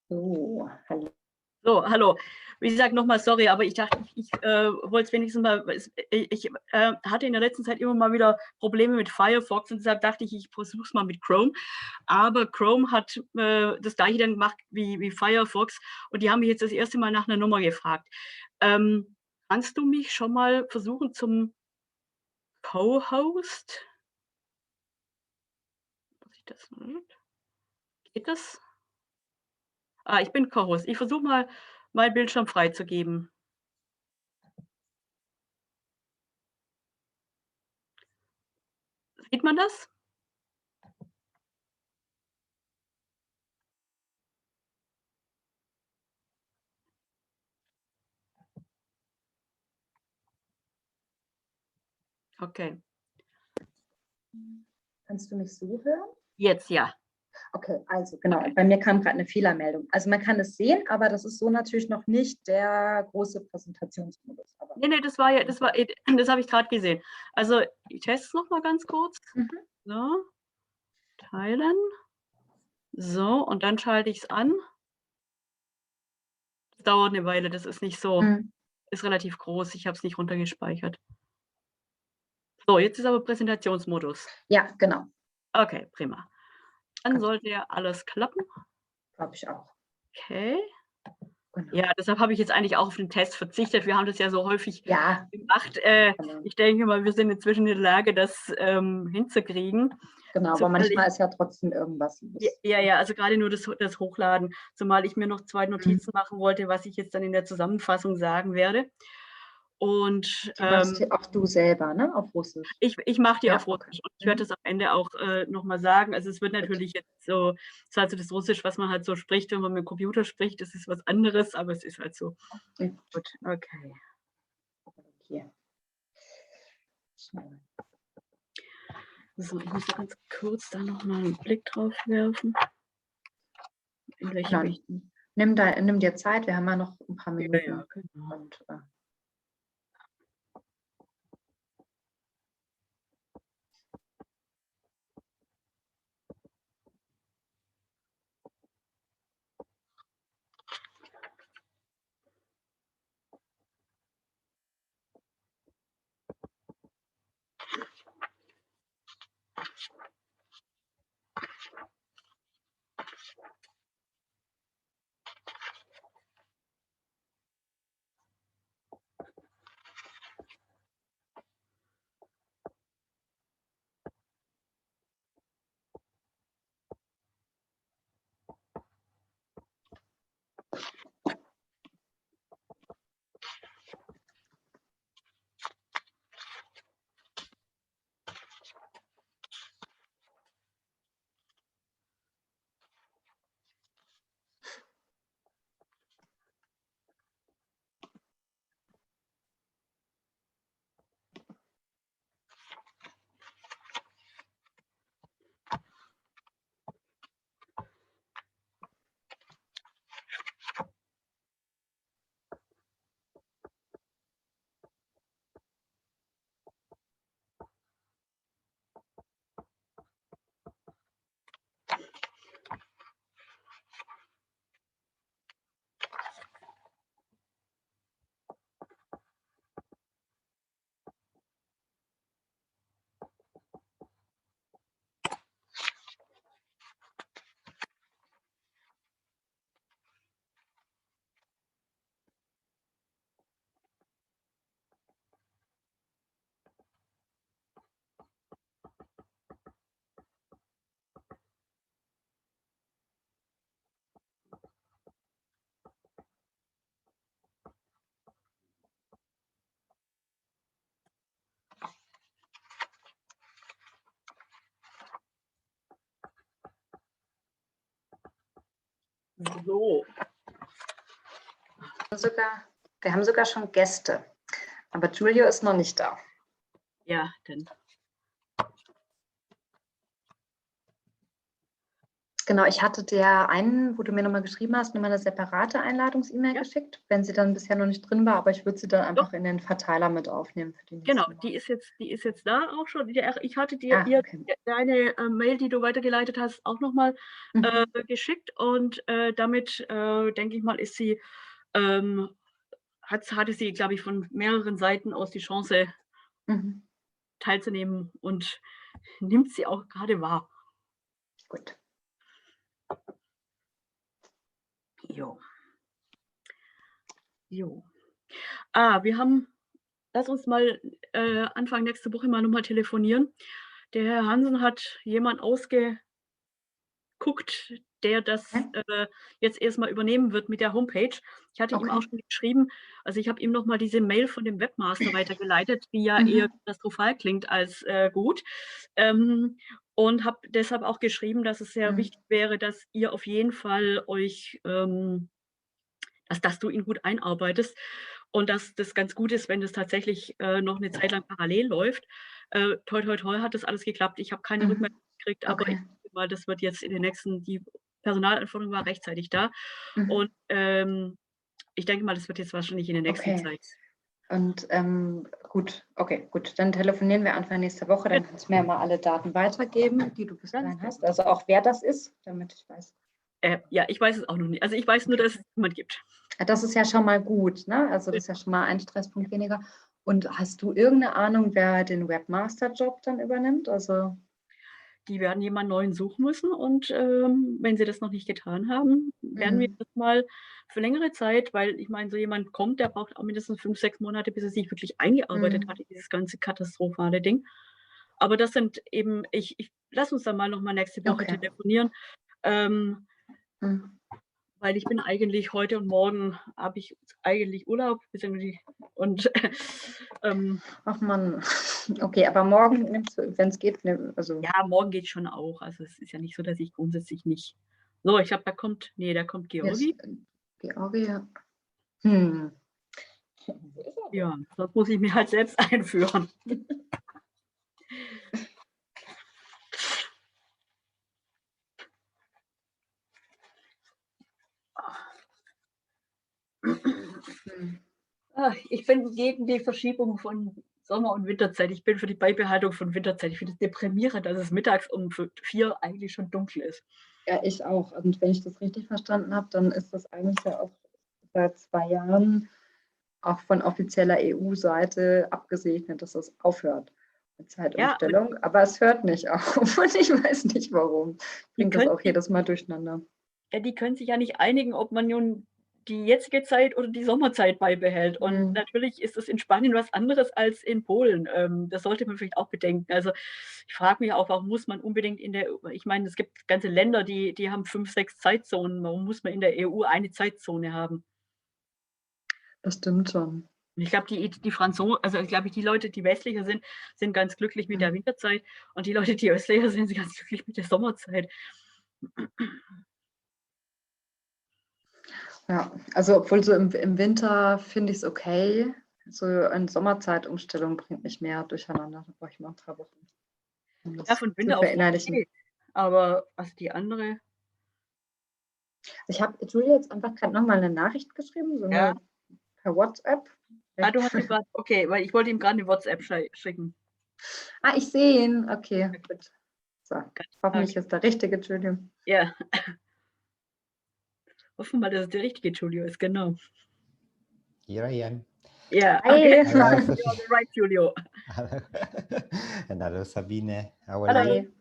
So, hallo. So, hallo. Wie gesagt, nochmal sorry, aber ich dachte, ich wollte es wenigstens mal, ich hatte in der letzten Zeit immer mal wieder Probleme mit Firefox und deshalb dachte ich versuche es mal mit Chrome. Aber Chrome hat das gleiche dann gemacht wie Firefox und die haben mich jetzt das erste Mal nach einer Nummer gefragt. Kannst du mich schon mal versuchen zum Co-Host? Geht das? Ah, ich bin Co-Host. Ich versuche mal, meinen Bildschirm freizugeben. Sieht man das? Okay. Kannst du mich so hören? Jetzt ja. Okay, also genau, bei mir kam gerade eine Fehlermeldung. Also man kann es sehen, aber das ist so natürlich noch nicht der große Präsentationsmodus. Aber Nee, das habe ich gerade gesehen. Also ich teste es noch mal ganz kurz. So, teilen. So, und dann schalte ich es an. Das dauert eine Weile, das ist nicht so, ist relativ groß. Ich habe es nicht runtergespeichert. So, jetzt ist aber Präsentationsmodus. Ja, genau. Okay, prima. Dann sollte ja alles klappen. Glaube ich auch. Okay. Genau. Ja, deshalb habe ich jetzt eigentlich auch auf den Test verzichtet. Wir haben das ja so häufig gemacht. Genau. Ich denke mal, wir sind inzwischen in der Lage, das hinzukriegen. Genau, aber manchmal ist ja trotzdem irgendwas los. Ja, also gerade nur das Hochladen, zumal ich mir noch 2 Notizen machen wollte, was ich jetzt dann in der Zusammenfassung sagen werde. Und die machst du auch du selber, ne? Auf Russisch. Ich mache die auf Russisch okay. und ich werde das am Ende auch nochmal sagen. Also es wird natürlich jetzt so, es ist halt so das Russisch, was man halt so spricht, wenn man mit dem Computer spricht, das ist was anderes, aber es ist halt so. Gut, okay. Hier. So, ich muss ganz kurz da nochmal einen Blick drauf werfen. In welche Richtung? Nimm dir Zeit, wir haben ja noch ein paar Minuten. Ja, genau. Und, So. Wir haben sogar schon Gäste, aber Giulio ist noch nicht da. Ja, dann. Genau, ich hatte der einen, wo du mir nochmal geschrieben hast, nochmal eine separate Einladungs-E-Mail geschickt, wenn sie dann bisher noch nicht drin war, aber ich würde sie dann einfach in den Verteiler mit aufnehmen für die nächste Genau, Woche. die ist jetzt da auch schon. Ich hatte dir Okay. deine Mail, die du weitergeleitet hast, auch nochmal geschickt und damit, denke ich mal, ist sie, hatte sie, glaube ich, von mehreren Seiten aus die Chance teilzunehmen und nimmt sie auch gerade wahr. Gut. Jo. Lass uns mal Anfang nächste Woche mal nochmal telefonieren. Der Herr Hansen hat jemand ausgeguckt, der das jetzt erstmal übernehmen wird mit der Homepage. Ich hatte ihm auch schon geschrieben, also ich habe ihm nochmal diese Mail von dem Webmaster weitergeleitet, die ja eher katastrophal klingt als gut. Und habe deshalb auch geschrieben, dass es sehr wichtig wäre, dass ihr auf jeden Fall euch, dass du ihn gut einarbeitest und dass das ganz gut ist, wenn das tatsächlich noch eine Zeit lang parallel läuft. Toi, toi, toi hat das alles geklappt. Ich habe keine Rückmeldung gekriegt, aber ich denke mal, das wird jetzt in den nächsten, die Personalanforderung war rechtzeitig da. Und ich denke mal, das wird jetzt wahrscheinlich in der nächsten Zeit. Und gut, dann telefonieren wir Anfang nächster Woche, dann kannst du mir mal alle Daten weitergeben, die du bis dahin hast, also auch wer das ist, damit ich weiß. Ja, ich weiß es auch noch nicht. Also ich weiß nur, dass es jemand gibt. Das ist ja schon mal gut, ne? Also das ist ja schon mal ein Stresspunkt weniger. Und hast du irgendeine Ahnung, wer den Webmaster-Job dann übernimmt? Also die werden jemanden neuen suchen müssen und wenn sie das noch nicht getan haben, werden wir das mal für längere Zeit, weil ich meine, so jemand kommt, der braucht auch mindestens 5, 6 Monate, bis er sich wirklich eingearbeitet hat in dieses ganze katastrophale Ding. Aber das sind eben, lass uns dann mal noch mal nächste Woche telefonieren, weil ich bin eigentlich heute und morgen habe ich eigentlich Urlaub und ach Mann, okay, aber morgen nimmst du, wenn es geht, also ja, morgen geht schon auch. Also es ist ja nicht so, dass ich grundsätzlich nicht. So, ich glaube, da kommt Georgi. Georgi, ja. Ja, das muss ich mir halt selbst einführen. Ich bin gegen die Verschiebung von Sommer- und Winterzeit. Ich bin für die Beibehaltung von Winterzeit. Ich finde es deprimierend, dass es mittags um 4 eigentlich schon dunkel ist. Ja, ich auch. Und wenn ich das richtig verstanden habe, dann ist das eigentlich ja auch seit 2 Jahren auch von offizieller EU-Seite abgesegnet, dass das aufhört mit Zeitumstellung. Ja, aber es hört nicht auf und ich weiß nicht warum. Bringt das auch jedes Mal durcheinander. Ja, die können sich ja nicht einigen, ob man nun die jetzige Zeit oder die Sommerzeit beibehält. Und natürlich ist es in Spanien was anderes als in Polen. Das sollte man vielleicht auch bedenken. Also ich frage mich auch, warum muss man unbedingt ich meine, es gibt ganze Länder, die haben 5, 6 Zeitzonen. Warum muss man in der EU eine Zeitzone haben? Das stimmt schon. Ich glaube, die Franzosen, also ich glaube, die Leute, die westlicher sind ganz glücklich mit der Winterzeit und die Leute, die östlicher sind ganz glücklich mit der Sommerzeit. Ja, also obwohl so im Winter finde ich es okay. So eine Sommerzeitumstellung bringt mich mehr durcheinander. Da brauche ich mal 3 Wochen. Um das ja, von Winter zu verinnerlichen. Okay. Aber also die andere. Ich habe Julia jetzt einfach gerade nochmal eine Nachricht geschrieben, so eine per WhatsApp. Du hast ihm gerade, okay, weil ich wollte ihm gerade eine WhatsApp schicken. Ich sehe ihn. Okay, gut. So, hoffentlich ist der richtige Julio. Ja. Hoffen wir mal, dass es der richtige Julio ist, genau. Here I am. Yeah, okay. You're the right Julio. And hello, Sabine. How are Hello. you?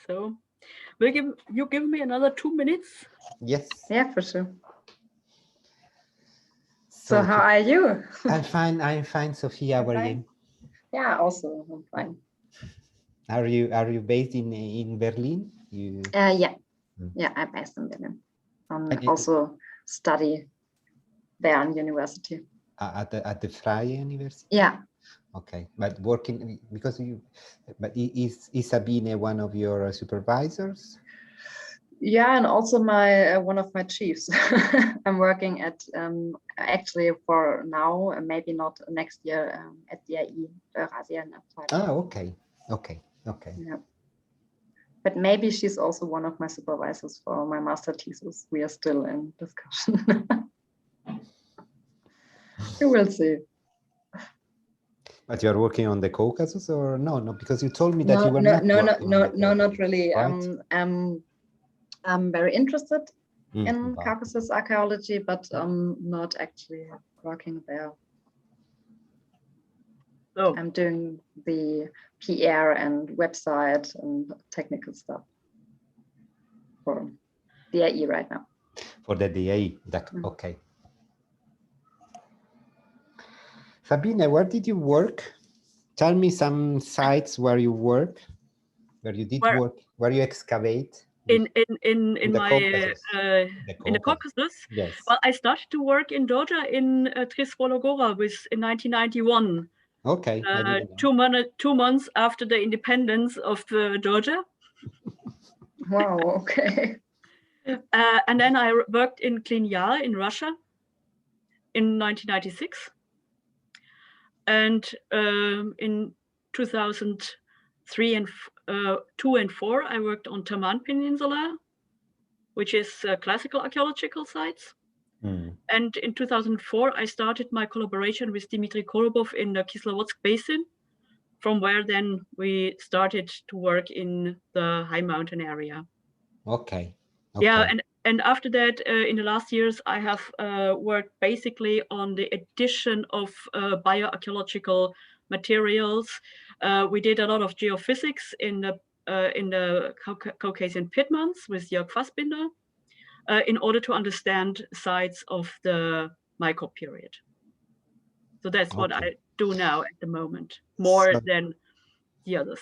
So, you give me another 2 minutes? Yes. Yeah, for sure. So how are you? I'm fine, Sophia. How are you? Yeah, also I'm fine. Are you based in Berlin? Yeah, I'm based in Berlin. Also study there in university. At the Freie University? Yeah. Okay, but working because but is Sabine one of your supervisors? Yeah, and also one of my chiefs. I'm working at actually for now, maybe not next year, at the IE, Eurasian Abteilung. Oh, okay. Yeah. But maybe she's also one of my supervisors for my master thesis. We are still in discussion. You will see. But you are working on the Caucasus, or no? No, because you told me that you were not no, working on the not Caucasus, really. right? I'm very interested in Wow. Caucasus archaeology, but not actually working there. So, I'm doing the PR and website and technical stuff for DAE right now. For the DA, okay. Sabine, where did you work? Tell me some sites where you work, where you did work, where you excavate. In the my Caucasus. in the Caucasus. Yes. Well, I started to work in Georgia in Trisvologora in 1991. Okay. 2 months after the independence of Georgia. Wow. Okay. And then I worked in Klinyar in Russia in 1996. And in 2003 and 2 and 4, I worked on Taman Peninsula, which is classical archaeological sites. And in 2004, I started my collaboration with Dmitry Korobov in the Kislovodsk Basin, from where then we started to work in the high mountain area. Okay. Yeah, and after that, in the last years, I have worked basically on the addition of bioarchaeological materials. We did a lot of geophysics in the Caucasian Piedmonts with Jörg Fassbinder in order to understand sites of the Micro period. So that's what I do now at the moment, more than the others.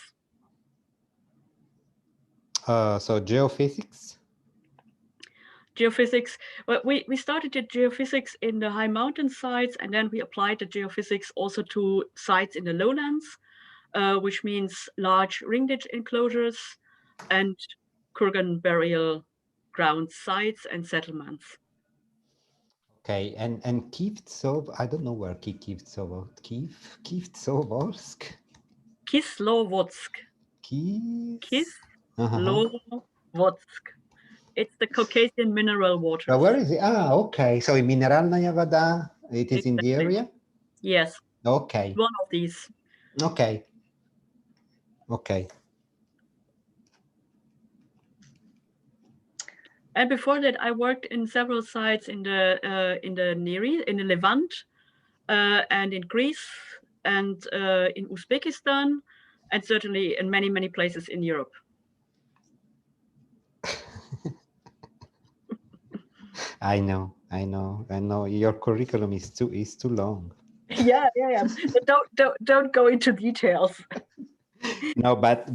So geophysics? Geophysics, well, we started the geophysics in the high mountain sites, and then we applied the geophysics also to sites in the lowlands, which means large ring ditch enclosures and kurgan burial ground sites and settlements. Okay, and Kivtsov, I don't know where Kivtsovsk. Kislovodsk. Kislovodsk. It's the Caucasian mineral water. So where is it? Ah, okay. So in Mineralnaya Voda, it is in the area? Yes. Okay. One of these. Okay. Okay. And before that, I worked in several sites in the Near East, in the Levant, and in Greece, and in Uzbekistan, and certainly in many places in Europe. I know. Your curriculum is too long. Yeah. Don't go into details. No, but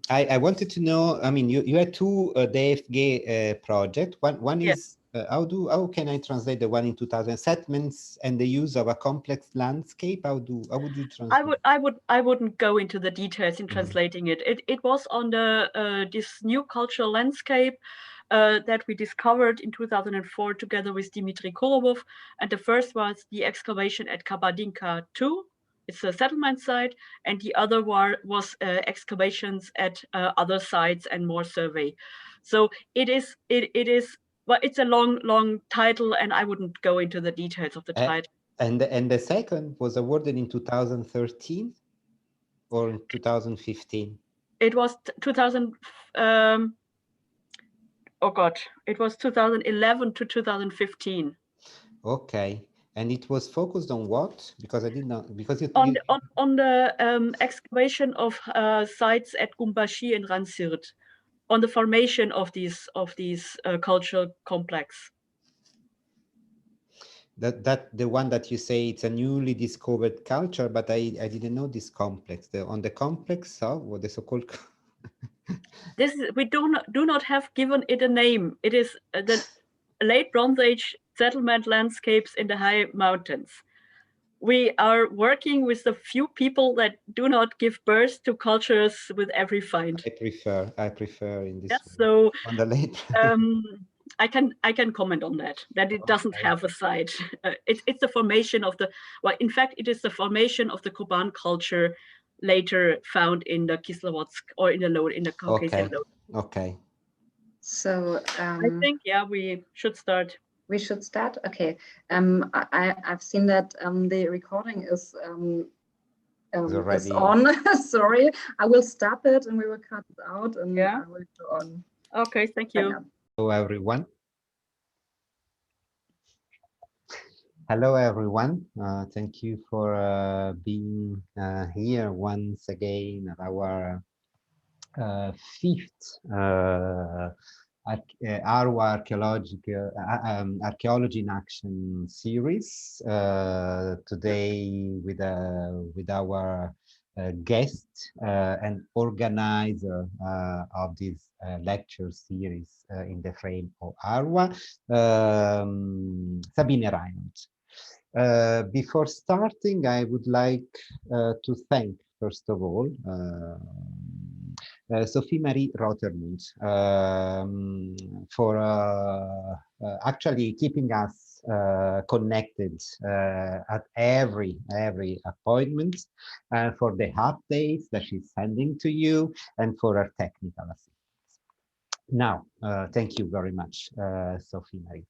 I wanted to know. I mean, you had two DFG project. One is how can I translate the one in 2000 settlements and the use of a complex landscape? How would you translate? I wouldn't go into the details in translating it. It was on the this new cultural landscape that we discovered in 2004 together with Dmitry Korobov, and the first was the excavation at Kabardinka 2. It's a settlement site, and the other was excavations at other sites and more survey. So it is. Well, it's a long title, and I wouldn't go into the details of the title. And the second was awarded in 2013 or in 2015. It was 2000. It was 2011 to 2015. Okay. And it was focused on what? Because I did not, because on the excavation of sites at Gumbashi and Ransirt, on the formation of these cultural complex. That the one that you say it's a newly discovered culture, but I didn't know this complex. On the complex, what the so-called. We do not have given it a name. It is the late Bronze Age settlement landscapes in the high mountains. We are working with the few people that do not give birth to cultures with every find. I prefer in this. Yes, so on the late. I can comment on that it doesn't have a site. It's the formation of the, well, in fact, it is the formation of the Koban culture later found in the Kislovodsk or in the Caucasian Okay. lode. Okay. So I think, yeah, we should start. We should start. Okay. I've seen that the recording is on. Sorry, I will stop it and we will cut it out and Yeah. I will go on. Okay, thank you. Hello, everyone. Hello, everyone. Thank you for being here once again at our fifth Arwa Archaeology in Action series. Today with our guest and organizer of this lecture series in the frame of Arwa, Sabine Reinhold. Before starting, I would like to thank, first of all, Sophie Marie Rottermund for actually keeping us connected at every appointment, for the updates that she's sending to you, and for her technical assistance. Now, thank you very much, Sophie Marie.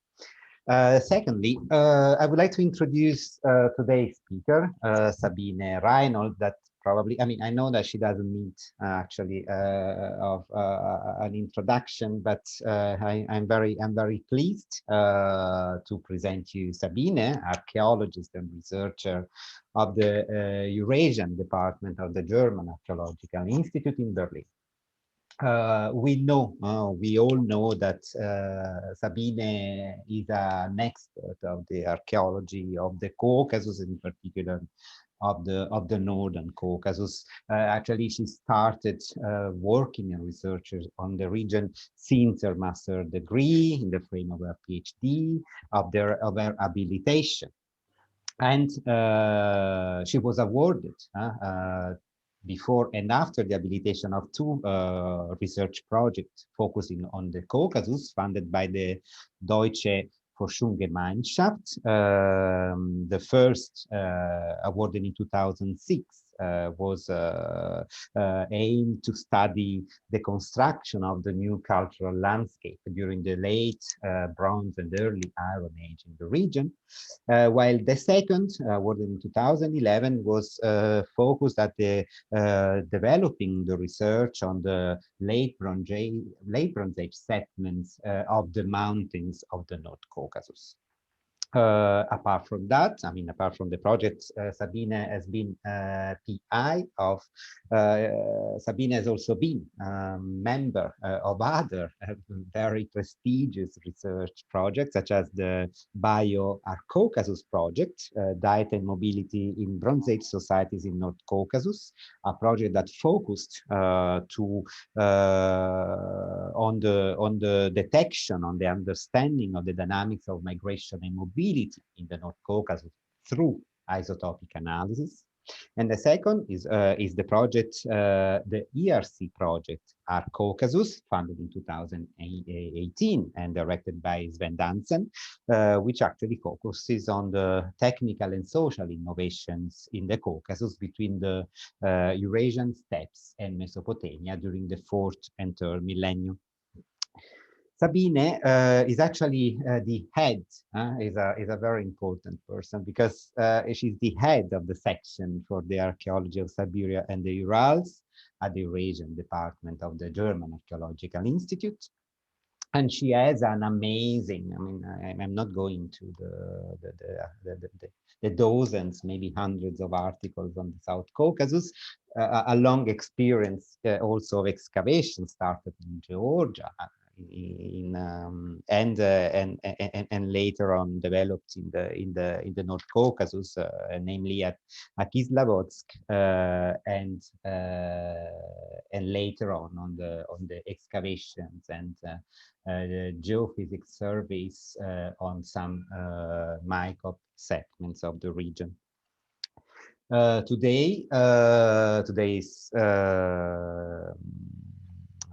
Secondly, I would like to introduce today's speaker, Sabine Reinhold, that probably, I mean, I know that she doesn't need actually of an introduction, but I'm very pleased to present you Sabine, archaeologist and researcher of the Eurasian department of the German Archaeological Institute in Berlin. We all know that Sabine is an expert of the archaeology of the Caucasus, in particular of the Northern Caucasus. Actually, she started working and researching on the region since her master degree in the frame of her PhD, of her habilitation. And she was awarded before and after the habilitation of two research projects focusing on the Caucasus, funded by the Deutsche Forschungsgemeinschaft. The first, awarded in 2006, was aimed to study the construction of the new cultural landscape during the late Bronze and early Iron Age in the region, while the second, awarded in 2011, was focused at the developing the research on the late Bronze Age settlements of the mountains of the North Caucasus. Apart from that, I mean, apart from the project, Sabine has been PI of, Sabine has also been a member of other very prestigious research projects, such as the Bio-Arcaucasus project, Diet and Mobility in Bronze Age Societies in North Caucasus, a project that focused on the detection, on the understanding of the dynamics of migration and mobility in the North Caucasus through isotopic analysis. And the second is the project, the ERC project, Arcaucasus, funded in 2018 and directed by Sven Dansen, which actually focuses on the technical and social innovations in the Caucasus between the Eurasian steppes and Mesopotamia during the 4th and 3rd millennium. Sabine is actually the head, is a very important person, because she's the head of the section for the archaeology of Siberia and the Urals at the Eurasian department of the German Archaeological Institute. And she has an amazing, I mean, I'm not going to the dozens, maybe hundreds of articles on the South Caucasus, a long experience also of excavation started in Georgia, and later on developed in the North Caucasus, namely at Kislovodsk, and later on the excavations and geophysics surveys on some Mycop segments of the region. Today's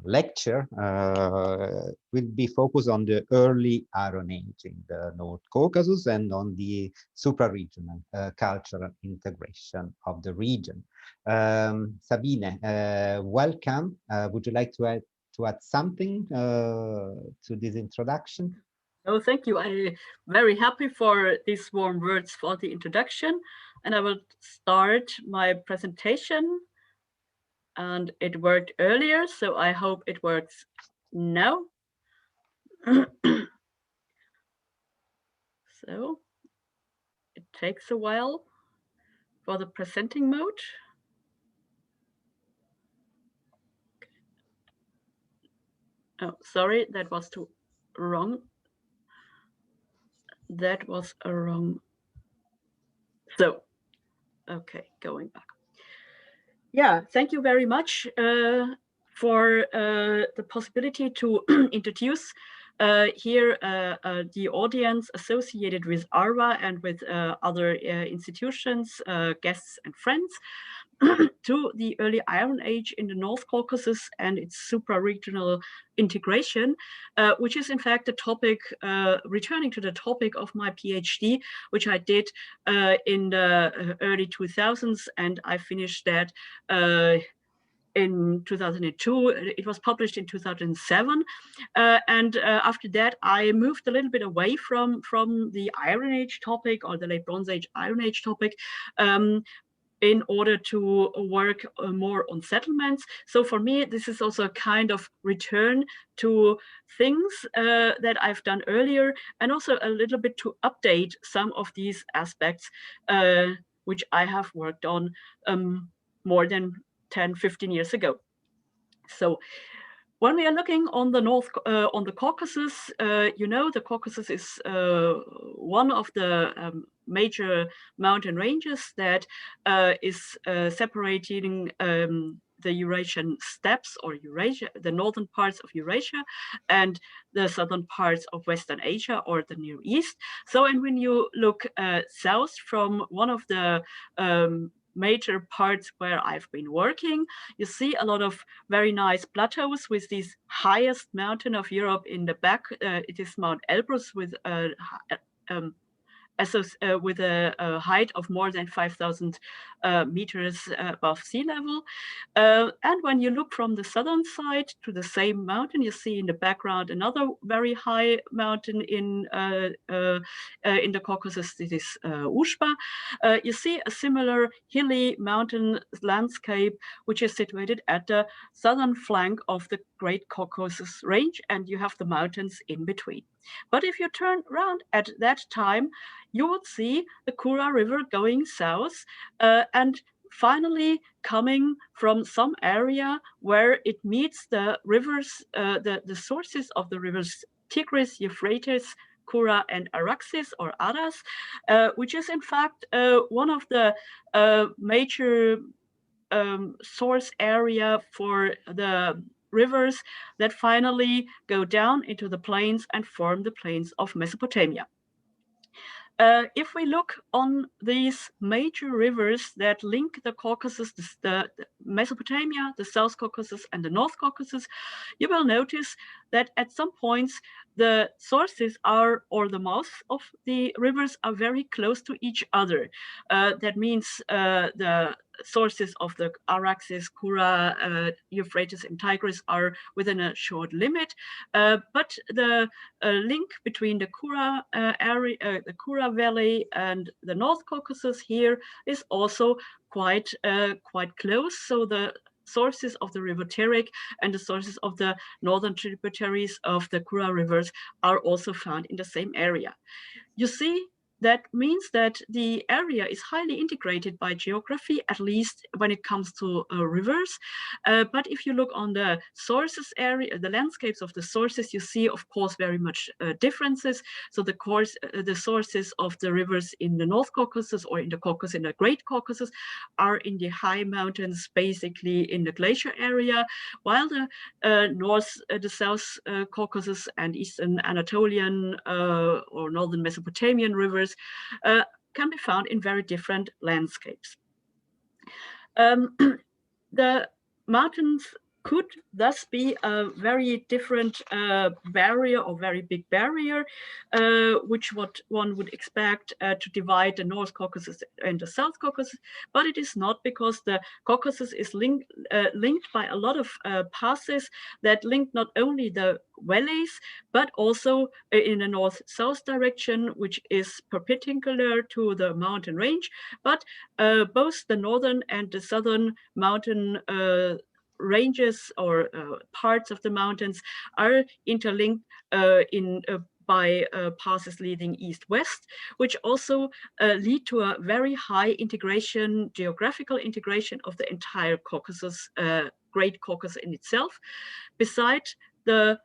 lecture will be focused on the early Iron Age in the North Caucasus and on the supra-regional cultural integration of the region. Sabine, welcome. Would you like to add something to this introduction? Oh, thank you. I'm very happy for these warm words for the introduction, and I will start my presentation. And it worked earlier, so I hope it works now. So it takes a while for the presenting mode. Oh, sorry, that was too wrong. That was a wrong. So, okay, going back. Yeah, thank you very much for the possibility to introduce here the audience associated with ARWA and with other institutions, guests and friends to the early Iron Age in the North Caucasus and its supra-regional integration, which is in fact a topic, returning to the topic of my PhD, which I did in the early 2000s, and I finished that in 2002. It was published in 2007, and after that I moved a little bit away from the Iron Age topic or the Late Bronze Age Iron Age topic in order to work more on settlements. So for me, this is also a kind of return to things that I've done earlier, and also a little bit to update some of these aspects which I have worked on more than 10, 15 years ago. So when we are looking on the on the Caucasus, you know, the Caucasus is one of the major mountain ranges that is separating the Eurasian steppes, or Eurasia, the northern parts of Eurasia, and the southern parts of Western Asia or the Near East. So, and when you look south from one of the major parts where I've been working, you see a lot of very nice plateaus with this highest mountain of Europe in the back. It is Mount Elbrus with a height of more than 5,000 meters above sea level. And when you look from the southern side to the same mountain, you see in the background another very high mountain in the Caucasus. This is Ushba. You see a similar hilly mountain landscape, which is situated at the southern flank of the Great Caucasus Range, and you have the mountains in between. But if you turn around at that time, you would see the Kura River going south and finally coming from some area where it meets the rivers, the sources of the rivers Tigris, Euphrates, Kura, and Araxes, or Aras, which is in fact one of the major source area for the rivers that finally go down into the plains and form the plains of Mesopotamia. If we look on these major rivers that link the Caucasus, the Mesopotamia, the South Caucasus, and the North Caucasus, you will notice that at some points the sources are, or the mouths of the rivers are very close to each other. That means the sources of the Araxes, Kura, Euphrates, and Tigris are within a short limit, but the link between the Kura area, the Kura Valley, and the North Caucasus here is also quite close. So the sources of the river Terek and the sources of the northern tributaries of the Kura rivers are also found in the same area. You see, that means that the area is highly integrated by geography, at least when it comes to rivers. But if you look on the sources area, the landscapes of the sources, you see, of course, very much differences. So the sources of the rivers in the North Caucasus or in the Caucasus, in the Great Caucasus, are in the high mountains, basically in the glacier area, while the the South Caucasus and Eastern Anatolian or Northern Mesopotamian rivers can be found in very different landscapes. The mountains could thus be a very different barrier or very big barrier, which what one would expect to divide the North Caucasus and the South Caucasus, but it is not, because the Caucasus is linked by a lot of passes that link not only the valleys, but also in the north-south direction, which is perpendicular to the mountain range, but both the northern and the southern mountain ranges or parts of the mountains are interlinked by passes leading east-west, which also lead to a very high integration, geographical integration of the entire Caucasus, Great Caucasus in itself, besides the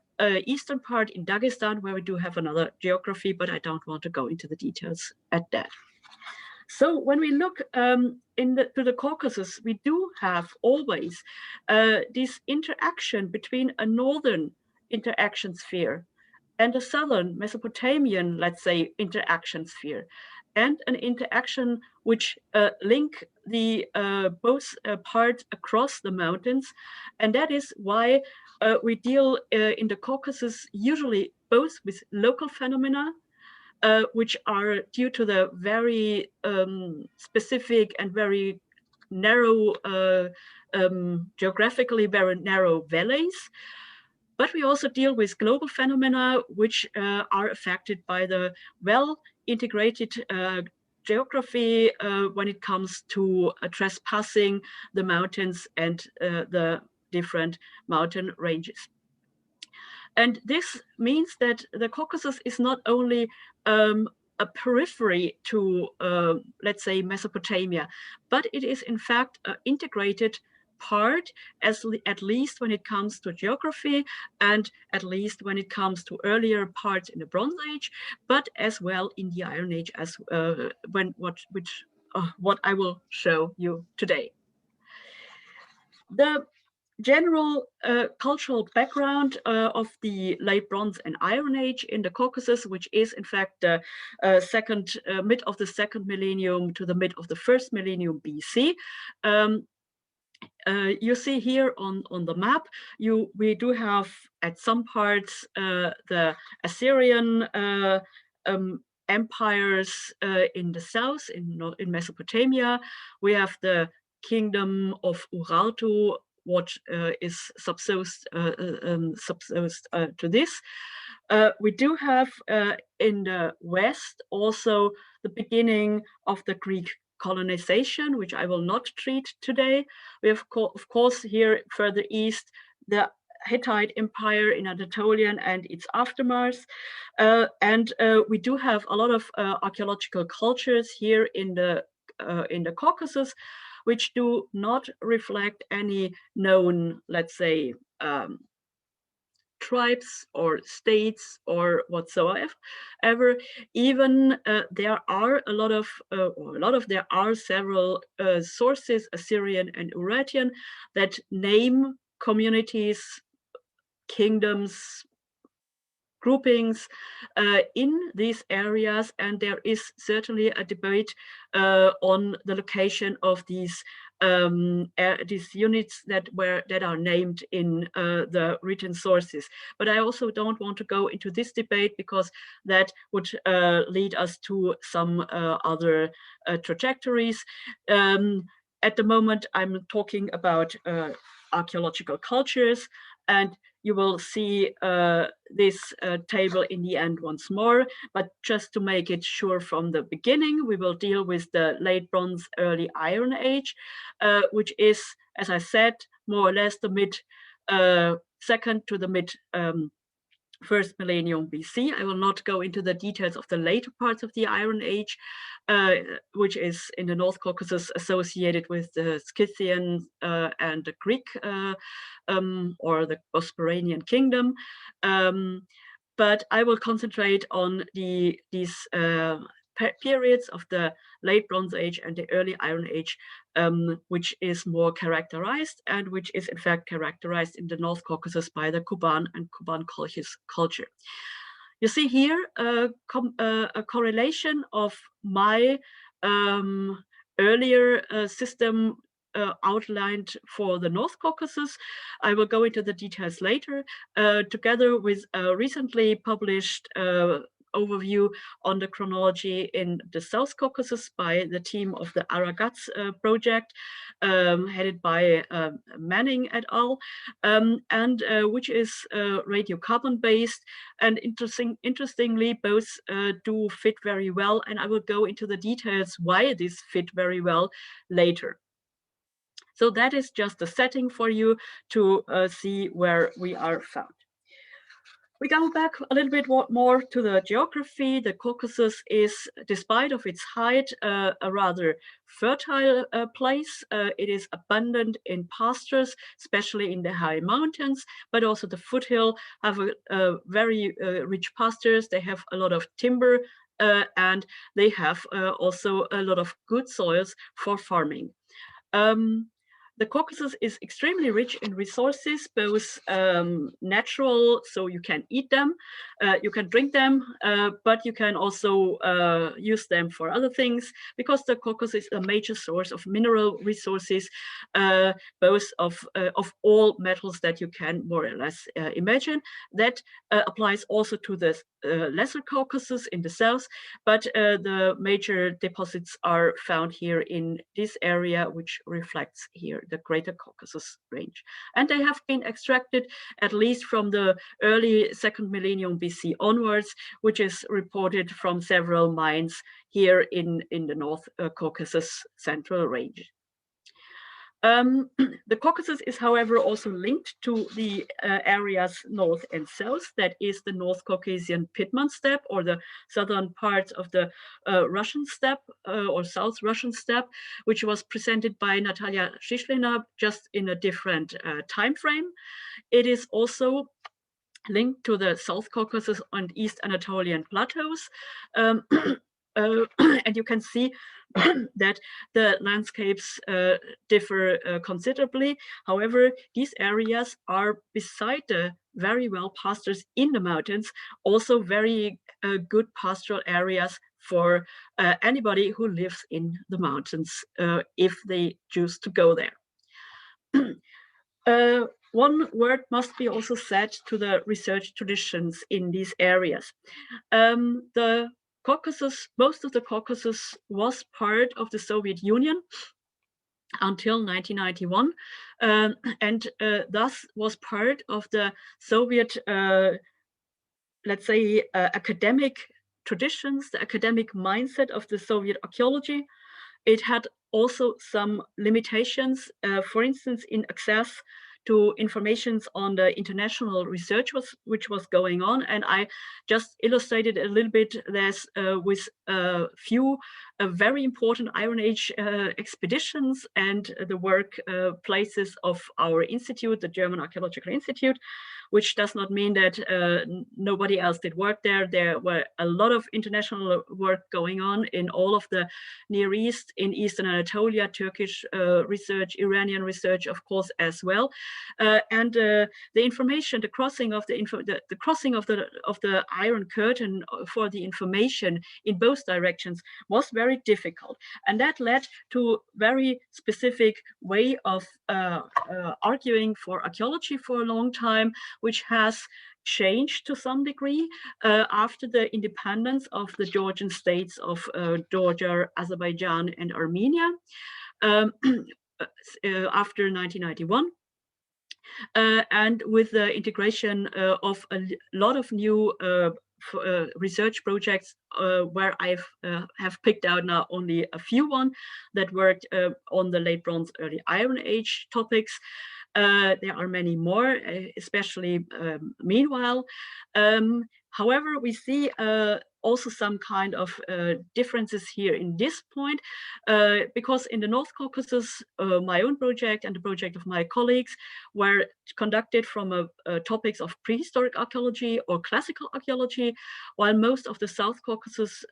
eastern part in Dagestan, where we do have another geography, but I don't want to go into the details at that. So when we look to the Caucasus, we do have always this interaction between a northern interaction sphere and a southern Mesopotamian, let's say, interaction sphere, and an interaction which link the both parts across the mountains. And that is why we deal in the Caucasus usually both with local phenomena, which are due to the very specific and very narrow, geographically very narrow valleys. But we also deal with global phenomena, which are affected by the well-integrated geography when it comes to trespassing the mountains and the different mountain ranges. And this means that the Caucasus is not only a periphery to, let's say, Mesopotamia, but it is in fact an integrated part, at least when it comes to geography, and at least when it comes to earlier parts in the Bronze Age, but as well in the Iron Age, as what I will show you today. The general cultural background of the late Bronze and Iron Age in the Caucasus, which is in fact the mid of the second millennium to the mid of the first millennium BC. You see here on the map, we do have at some parts the Assyrian empires in the south, in Mesopotamia. We have the kingdom of Urartu, what is subsist to this. We do have in the west also the beginning of the Greek colonization, which I will not treat today. We have, of course, here further east, the Hittite Empire in Anatolian and its aftermath. And we do have a lot of archaeological cultures here in the Caucasus, which do not reflect any known, let's say, tribes or states or whatsoever. Even there are there are several sources, Assyrian and Urartian, that name communities, kingdoms, groupings in these areas, and there is certainly a debate on the location of these units that are named in the written sources. But I also don't want to go into this debate, because that would lead us to some other trajectories. At the moment, I'm talking about archaeological cultures, and you will see this table in the end once more, but just to make it sure from the beginning, we will deal with the late Bronze, early Iron Age, which is, as I said, more or less the mid second to the mid first millennium BC. I will not go into the details of the later parts of the Iron Age, which is in the North Caucasus associated with the Scythian and the Greek or the Bosporanian kingdom. But I will concentrate on these periods of the late Bronze Age and the early Iron Age, which is more characterized, and which is in fact characterized in the North Caucasus by the Koban and Koban culture. You see here a correlation of my earlier system outlined for the North Caucasus. I will go into the details later, together with a recently published overview on the chronology in the South Caucasus by the team of the Aragats project, headed by Manning et al., and which is radiocarbon based. And interestingly, both do fit very well, and I will go into the details why this fit very well later. So that is just a setting for you to see where we are found. We go back a little bit more to the geography. The Caucasus is, despite of its height, a rather fertile place. It is abundant in pastures, especially in the high mountains, but also the foothill have a very rich pastures. They have a lot of timber, and they have also a lot of good soils for farming. The Caucasus is extremely rich in resources, both natural, so you can eat them, you can drink them, but you can also use them for other things, because the Caucasus is a major source of mineral resources, both of all metals that you can more or less imagine. That applies also to the Lesser Caucasus in the south, but the major deposits are found here in this area, which reflects here the Greater Caucasus range. And they have been extracted at least from the early 2nd millennium BC onwards, which is reported from several mines here in the North Caucasus Central Range. The Caucasus is, however, also linked to the areas north and south. That is the North Caucasian Piedmont steppe, or the southern parts of the Russian steppe or South Russian steppe, which was presented by Natalia Shishlina just in a different time frame. It is also linked to the South Caucasus and East Anatolian plateaus. And you can see that the landscapes differ considerably. However, these areas are, beside the very well pastures in the mountains, also very good pastoral areas for anybody who lives in the mountains, if they choose to go there. One word must be also said to the research traditions in these areas. The Caucasus, most of the Caucasus was part of the Soviet Union until 1991, and thus was part of the Soviet, let's say, academic traditions, the academic mindset of the Soviet archaeology. It had also some limitations, for instance, in access to informations on the international research which was going on. And I just illustrated a little bit this with a few very important Iron Age expeditions and the work places of our institute, the German Archaeological Institute, which does not mean that nobody else did work there. There were a lot of international work going on in all of the Near East, in Eastern Anatolia, Turkish research, Iranian research, of course, as well. And the information, the crossing of the Iron Curtain for the information in both directions was very difficult, and that led to very specific way of arguing for archaeology for a long time, which has changed to some degree after the independence of the Georgian states of Georgia, Azerbaijan, and Armenia after 1991. And with the integration of a lot of new research projects, where I have picked out now only a few that worked on the Late Bronze, Early Iron Age topics. There are many more, especially meanwhile. However, we see also some kind of differences here in this point, because in the North Caucasus, my own project and the project of my colleagues were conducted from topics of prehistoric archaeology or classical archaeology, while most of the South Caucasus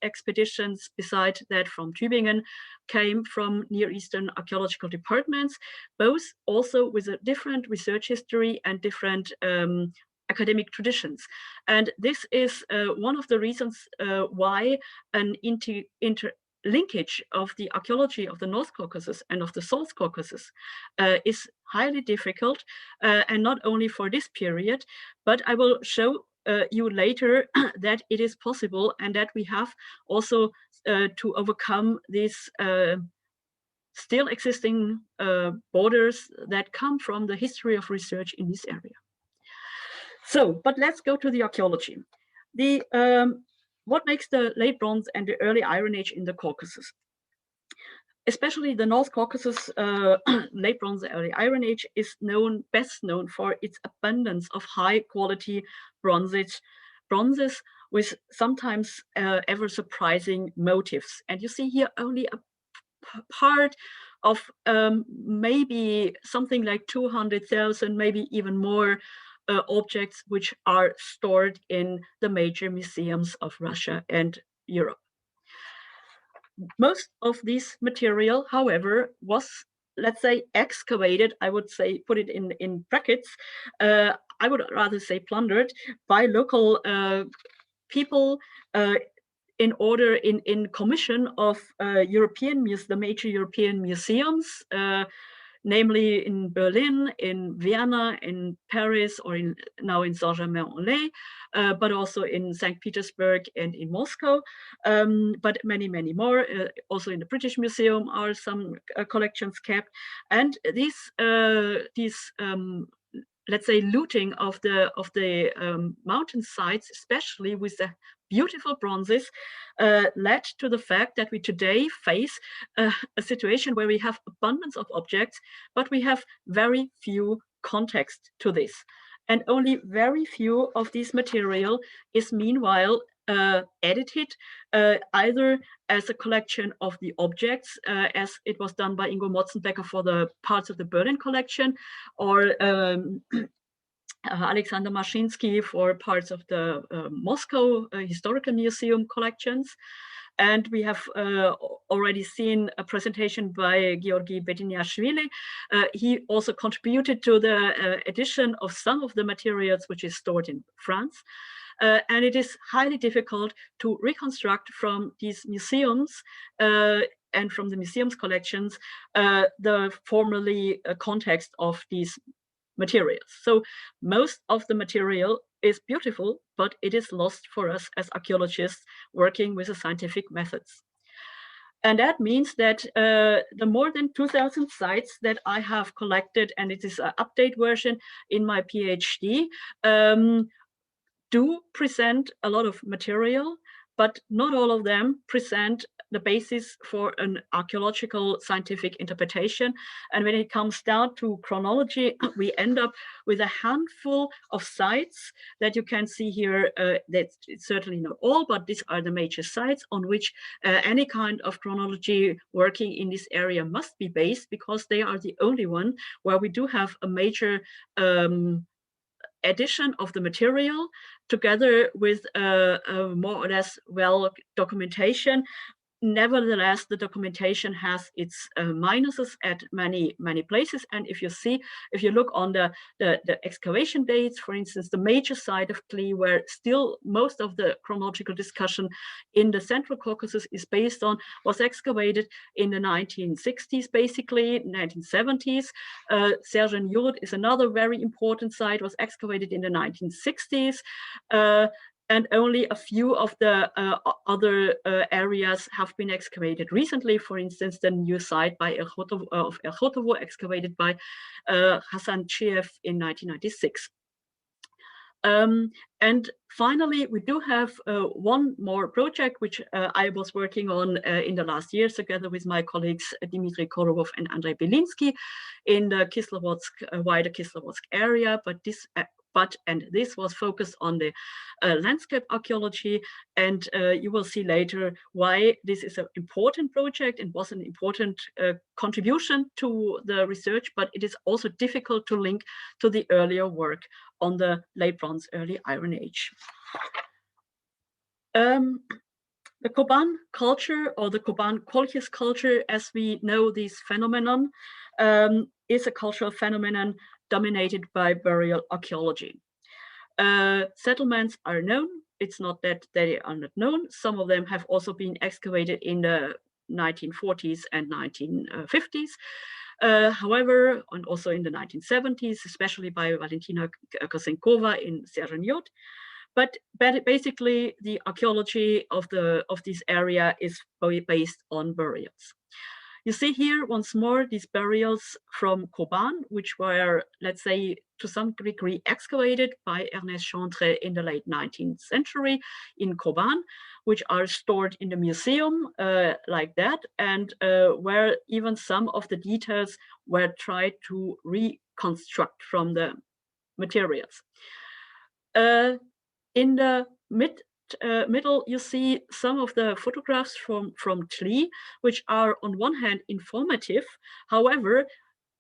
expeditions, beside that from Tübingen, came from Near Eastern archaeological departments, both also with a different research history and different academic traditions. And this is one of the reasons why an linkage of the archaeology of the North Caucasus and of the South Caucasus is highly difficult, and not only for this period, but I will show you later that it is possible, and that we have also to overcome these still existing borders that come from the history of research in this area. So, but let's go to the archaeology. What makes the late Bronze and the early Iron Age in the Caucasus? Especially the North Caucasus late Bronze, early Iron Age is best known for its abundance of high quality bronzes with sometimes ever surprising motifs. And you see here only a part of maybe something like 200,000, maybe even more objects which are stored in the major museums of Russia and Europe. Most of this material, however, was, let's say, excavated, I would say, put it in brackets, I would rather say plundered by local people in order, in commission of the major European museums, namely in Berlin, in Vienna, in Paris, or now in Saint-Germain-en-Laye, but also in St. Petersburg and in Moscow, but many, many more. Also in the British Museum are some collections kept. And these let's say, looting of the mountain sites, especially with the beautiful bronzes, led to the fact that we today face a situation where we have abundance of objects, but we have very few context to this. And only very few of this material is meanwhile edited, either as a collection of the objects, as it was done by Ingo Motzenbecker for the parts of the Berlin collection, or Alexander Mashinsky for parts of the Moscow Historical Museum collections. And we have already seen a presentation by Georgi Bediniashvili. He also contributed to the edition of some of the materials which is stored in France. And it is highly difficult to reconstruct from these museums and from the museum's collections the formerly context of these materials. So most of the material is beautiful, but it is lost for us as archaeologists working with the scientific methods. And that means that the more than 2,000 sites that I have collected, and it is an update version in my PhD, do present a lot of material, but not all of them present the basis for an archaeological scientific interpretation. And when it comes down to chronology, we end up with a handful of sites that you can see here. That's certainly not all, but these are the major sites on which any kind of chronology working in this area must be based, because they are the only one where we do have a major addition of the material together with more or less well documentation. Nevertheless, the documentation has its minuses at many places. And if you look on the excavation dates, for instance, the major site of Kli, where still most of the chronological discussion in the Central Caucasus is based on, was excavated in the 1960s, basically 1970s. Sergen-Yurt is another very important site, was excavated in the 1960s. And only a few of the other areas have been excavated recently. For instance, the new site by Erchotovo, excavated by Hassan Chiev in 1996. And finally, we do have one more project, which I was working on in the last years together with my colleagues Dmitry Korobov and Andrei Belinsky in the Kislovodsk, wider Kislovodsk area. But this was focused on the landscape archaeology, and you will see later why this is an important project and was an important contribution to the research, but it is also difficult to link to the earlier work on the late Bronze, early Iron Age. The Koban culture, or the Koban culture, as we know this phenomenon, is a cultural phenomenon dominated by burial archaeology. Settlements are known. It's not that they are not known. Some of them have also been excavated in the 1940s and 1950s. However, and also in the 1970s, especially by Valentina Kosenkova in Serenjot. But basically, the archaeology of this area is based on burials. You see here once more these burials from Koban, which were, let's say, to some degree excavated by Ernest Chantre in the late 19th century in Koban, which are stored in the museum like that, and where even some of the details were tried to reconstruct from the materials. In the middle, you see some of the photographs from Tbilisi, which are on one hand informative. However,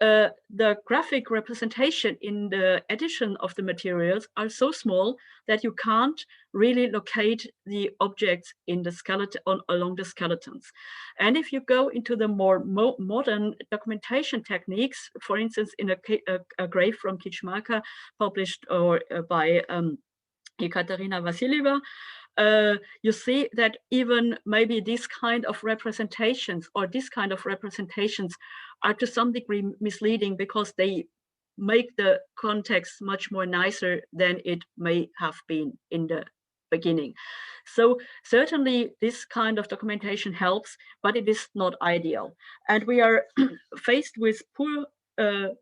the graphic representation in the edition of the materials are so small that you can't really locate the objects in the skeleton along the skeletons. And if you go into the more modern documentation techniques, for instance, in a grave from Kichmarka published by Ekaterina Vasilieva, you see that even maybe this kind of representations are to some degree misleading, because they make the context much more nicer than it may have been in the beginning. So certainly this kind of documentation helps, but it is not ideal. And we are faced with poor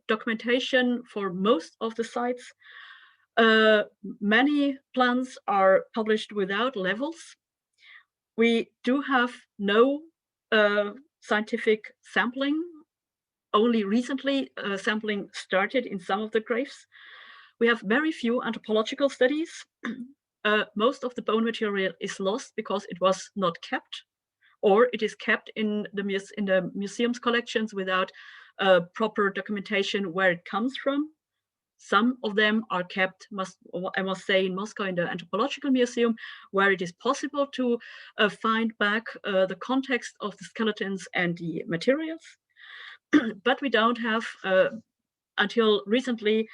documentation for most of the sites. Many plans are published without levels. We do have no scientific sampling. Only recently sampling started in some of the graves. We have very few anthropological studies. Most of the bone material is lost because it was not kept, or it is kept in the museum's collections without proper documentation where it comes from. Some of them are kept, I must say, in Moscow in the Anthropological Museum, where it is possible to find back the context of the skeletons and the materials. But we don't have, until recently,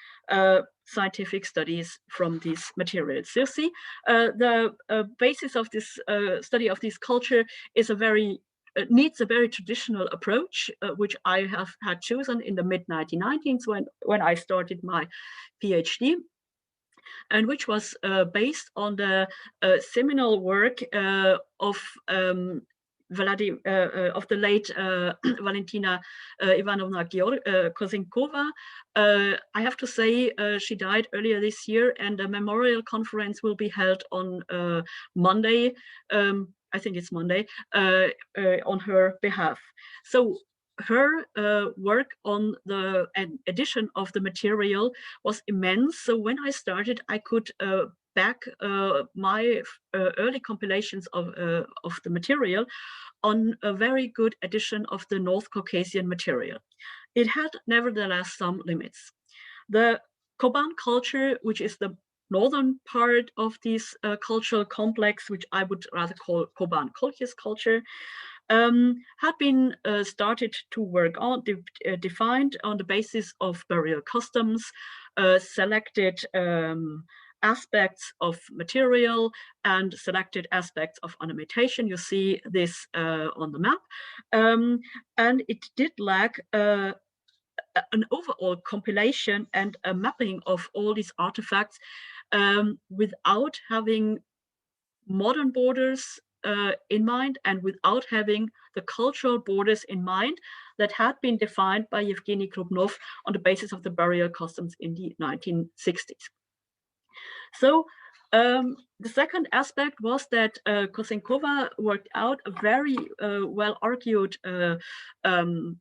scientific studies from these materials. You see, the basis of this study of this culture is needs a very traditional approach, which I have had chosen in the mid-1990s when I started my PhD, and which was based on the seminal work of the late Valentina Ivanovna Kosenkova. I have to say she died earlier this year, and a memorial conference will be held on Monday. I think it's Monday, on her behalf. So her work on the edition of the material was immense. So when I started, I could back my early compilations of the material on a very good edition of the North Caucasian material. It had nevertheless some limits. The Koban culture, which is the northern part of this cultural complex, which I would rather call Koban culture, had been started to work on, defined on the basis of burial customs, selected aspects of material, and selected aspects of ornamentation. You see this on the map. And it did lack an overall compilation and a mapping of all these artifacts without having modern borders in mind, and without having the cultural borders in mind that had been defined by Yevgeny Krupnov on the basis of the burial customs in the 1960s. So the second aspect was that Kosenkova worked out a very well-argued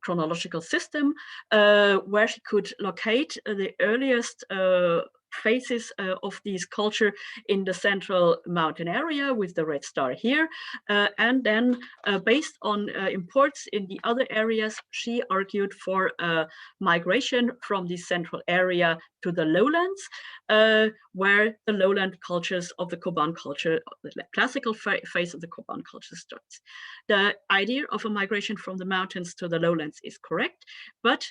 chronological system where she could locate the earliest phases of this culture in the central mountain area with the red star here. And then based on imports in the other areas, she argued for migration from the central area to the lowlands, where the lowland cultures of the Koban culture, the classical phase of the Koban culture starts. The idea of a migration from the mountains to the lowlands is correct, but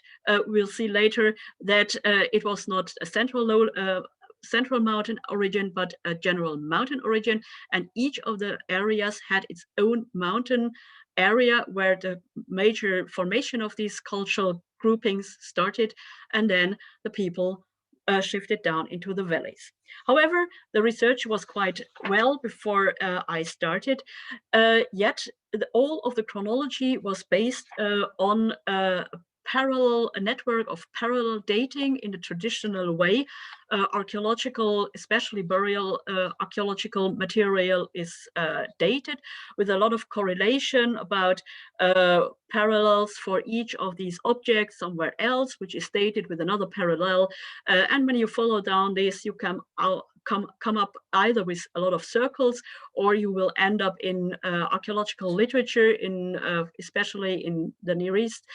we'll see later that it was not a central mountain origin, but a general mountain origin, and each of the areas had its own mountain area where the major formation of these cultural groupings started, and then the people shifted down into the valleys. However, the research was quite well before I started, yet all of the chronology was based on a network of parallel dating in the traditional way. Archaeological, especially burial archaeological material is dated with a lot of correlation about parallels for each of these objects somewhere else, which is dated with another parallel. And when you follow down this, you come up either with a lot of circles, or you will end up in archaeological literature, in especially in the Near East,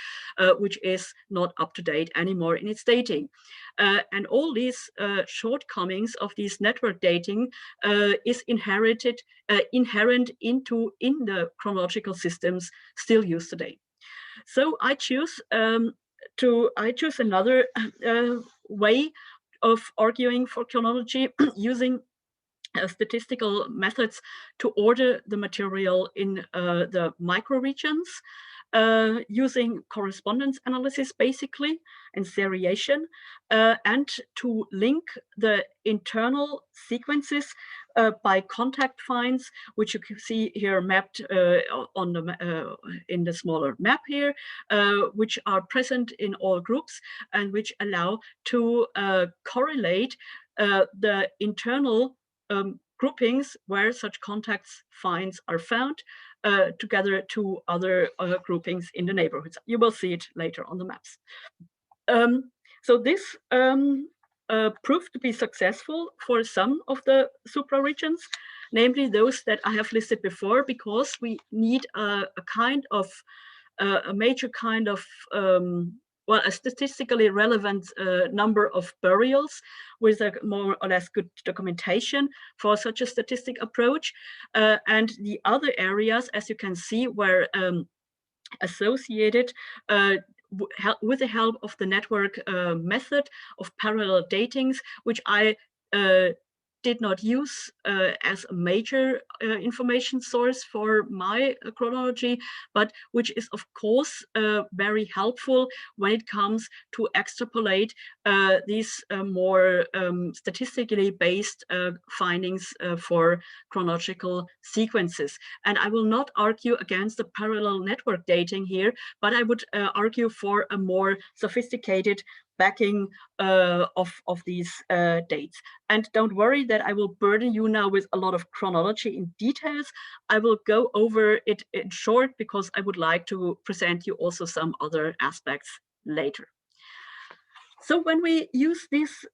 which is not up to date anymore in its dating. And all these shortcomings of this network dating is inherent in the chronological systems still used today. So I choose another way of arguing for chronology using statistical methods to order the material in the microregions, using correspondence analysis basically and seriation, and to link the internal sequences by contact finds, which you can see here mapped on the in the smaller map here, which are present in all groups and which allow to correlate the internal groupings where such contacts finds are found together to other groupings in the neighborhoods. You will see it later on the maps. So this proved to be successful for some of the supra-regions, namely those that I have listed before, because we need a kind of a major kind of well, a statistically relevant number of burials with a more or less good documentation for such a statistic approach. And the other areas, as you can see, were associated with the help of the network method of parallel datings, which I did not use as a major information source for my chronology, but which is of course very helpful when it comes to extrapolate these more statistically based findings for chronological sequences. And I will not argue against the parallel network dating here, but I would argue for a more sophisticated backing of these dates. And don't worry that I will burden you now with a lot of chronology in details. I will go over it in short because I would like to present you also some other aspects later. So when we use this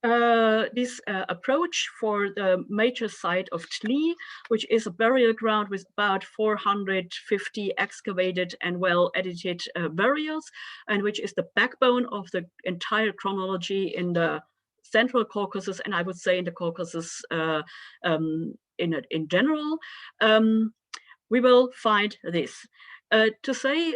approach for the major site of Tbilisi, which is a burial ground with about 450 excavated and well-edited burials, and which is the backbone of the entire chronology in the Central Caucasus, and I would say in the Caucasus in general, we will find this. To say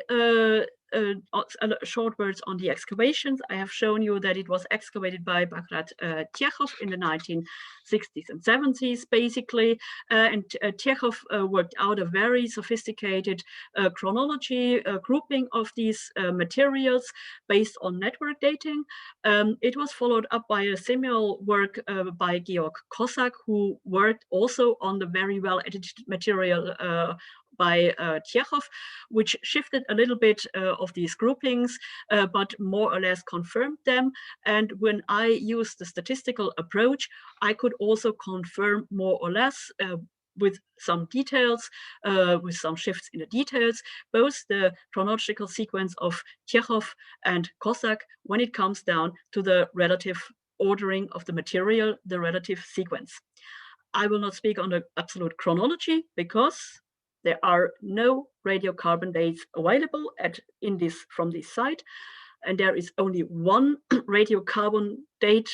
short words on the excavations, I have shown you that it was excavated by Bagrat Tchekhov in the 1960s and 70s, basically. And Tchekhov worked out a very sophisticated chronology grouping of these materials based on network dating. It was followed up by a similar work by Georg Kossak, who worked also on the very well-edited material by Tchekhov, which shifted a little bit of these groupings, but more or less confirmed them. And when I used the statistical approach, I could also confirm more or less with some details, with some shifts in the details, both the chronological sequence of Tchekhov and Kossak when it comes down to the relative ordering of the material, the relative sequence. I will not speak on the absolute chronology because there are no radiocarbon dates available from this site. And there is only one radiocarbon date,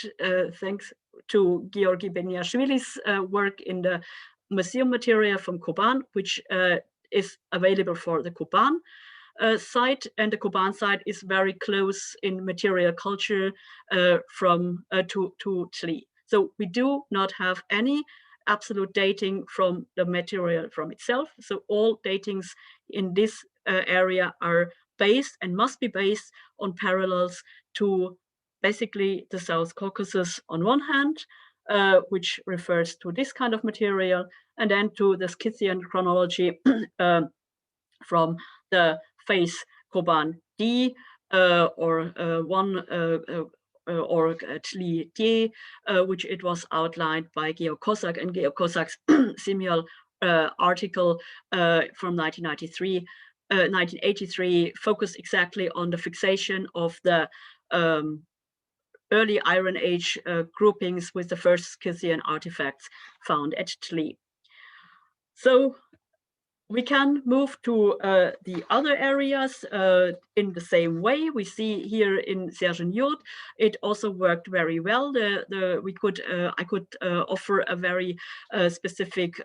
thanks to Georgi Beniashvili's work in the museum material from Koban, which is available for the Koban site. And the Koban site is very close in material culture to Tbilisi. So we do not have any absolute dating from the material from itself. So all datings in this area are based and must be based on parallels to basically the South Caucasus on one hand, which refers to this kind of material, and then to the Scythian chronology from the phase Koban D or actually D, which it was outlined by Georg Kossak, and Georg Kossak's seminal article from 1983 focused exactly on the fixation of the early Iron Age groupings with the first Scythian artifacts found at Tbilisi. So we can move to the other areas in the same way. We see here in Sergeant, it also worked very well. I could offer a very specific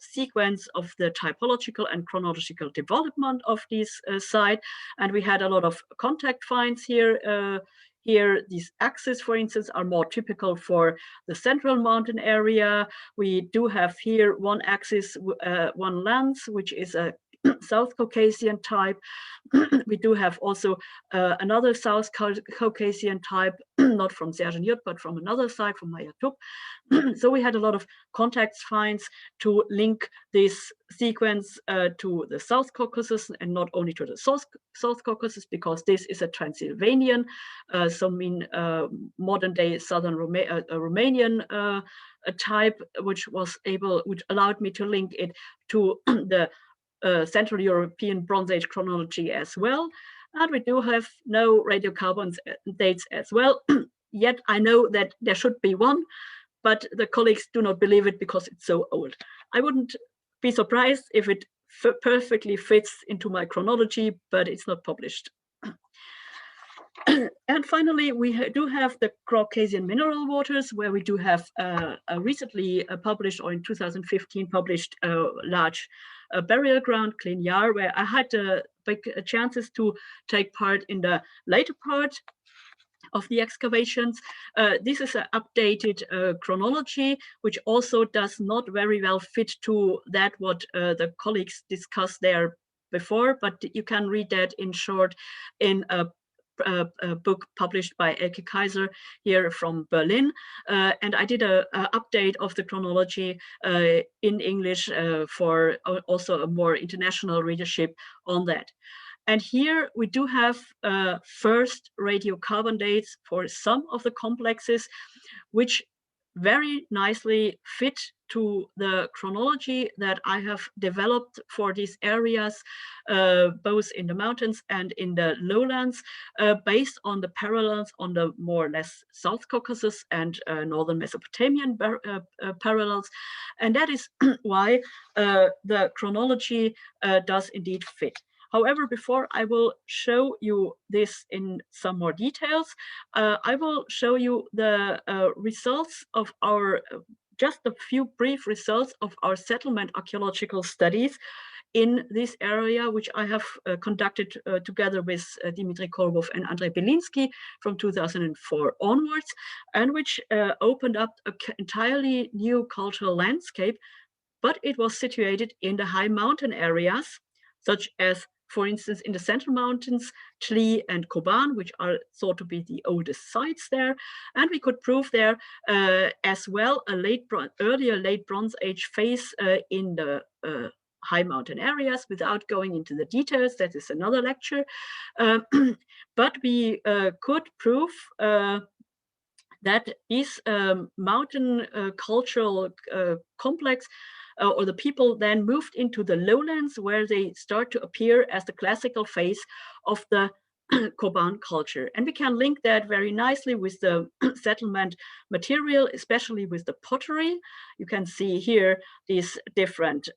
sequence of the typological and chronological development of this site, and we had a lot of contact finds here. Here, these axes, for instance, are more typical for the central mountain area. We do have here one axis, one lens, which is a South Caucasian type. We do have also another South Caucasian type, not from Sergeant, but from another side, from Mayatuk. So we had a lot of contact finds to link this sequence to the South Caucasus, and not only to the South Caucasus, because this is a Transylvanian, modern day southern Romanian type, which allowed me to link it to the Central European Bronze Age chronology as well. And we do have no radiocarbon dates as well. Yet I know that there should be one, but the colleagues do not believe it because it's so old. I wouldn't be surprised if it perfectly fits into my chronology, but it's not published. And finally, we do have the Caucasian mineral waters, where we do have a recently published, or in 2015 published, large burial ground, Clean Yar, where I had big chances to take part in the later part of the excavations. This is an updated chronology, which also does not very well fit to that what the colleagues discussed there before, but you can read that in short in a book published by Elke Kaiser here from Berlin. And I did an update of the chronology in English for also a more international readership on that. And here we do have first radiocarbon dates for some of the complexes, which very nicely fit to the chronology that I have developed for these areas, both in the mountains and in the lowlands, based on the parallels on the more or less South Caucasus and northern Mesopotamian parallels. And that is why the chronology does indeed fit. However, before I will show you this in some more details, I will show you the results of our, just a few brief results of our settlement archaeological studies in this area, which I have conducted together with Dimitri Kolbov and Andrei Belinsky from 2004 onwards, and which opened up an entirely new cultural landscape, but it was situated in the high mountain areas, such as, for instance, in the Central Mountains, Tbilisi and Koban, which are thought to be the oldest sites there. And we could prove there as well a earlier late Bronze Age phase in the high mountain areas, without going into the details. That is another lecture. But we could prove that this mountain cultural complex or the people then moved into the lowlands, where they start to appear as the classical phase of the Koban culture. And we can link that very nicely with the settlement material, especially with the pottery. You can see here these different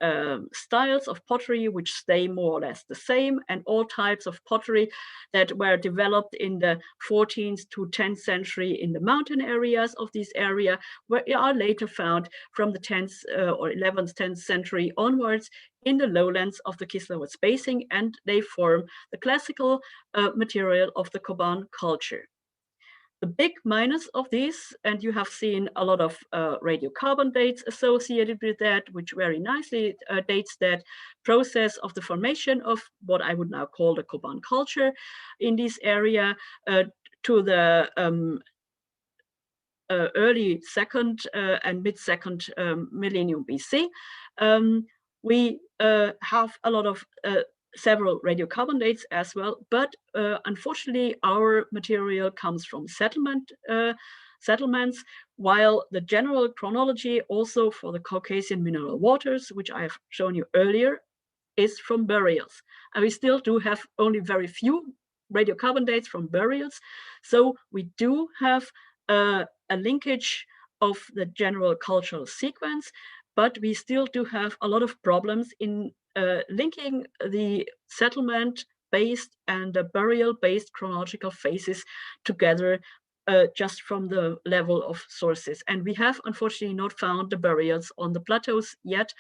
styles of pottery, which stay more or less the same, and all types of pottery that were developed in the 14th to 10th century in the mountain areas of this area, where they are later found from the 10th or 11th, 10th century onwards in the lowlands of the Kislevots Basin, and they form the classical material of the Koban culture. The big minus of this, and you have seen a lot of radiocarbon dates associated with that, which very nicely dates that process of the formation of what I would now call the Koban culture in this area to the early second and mid-second millennium BC. We have a lot of several radiocarbon dates as well, but unfortunately our material comes from settlements, while the general chronology also for the Caucasian mineral waters, which I have shown you earlier, is from burials. And we still do have only very few radiocarbon dates from burials. So we do have a linkage of the general cultural sequence, but we still do have a lot of problems in linking the settlement-based and the burial-based chronological phases together just from the level of sources. And we have unfortunately not found the burials on the plateaus yet.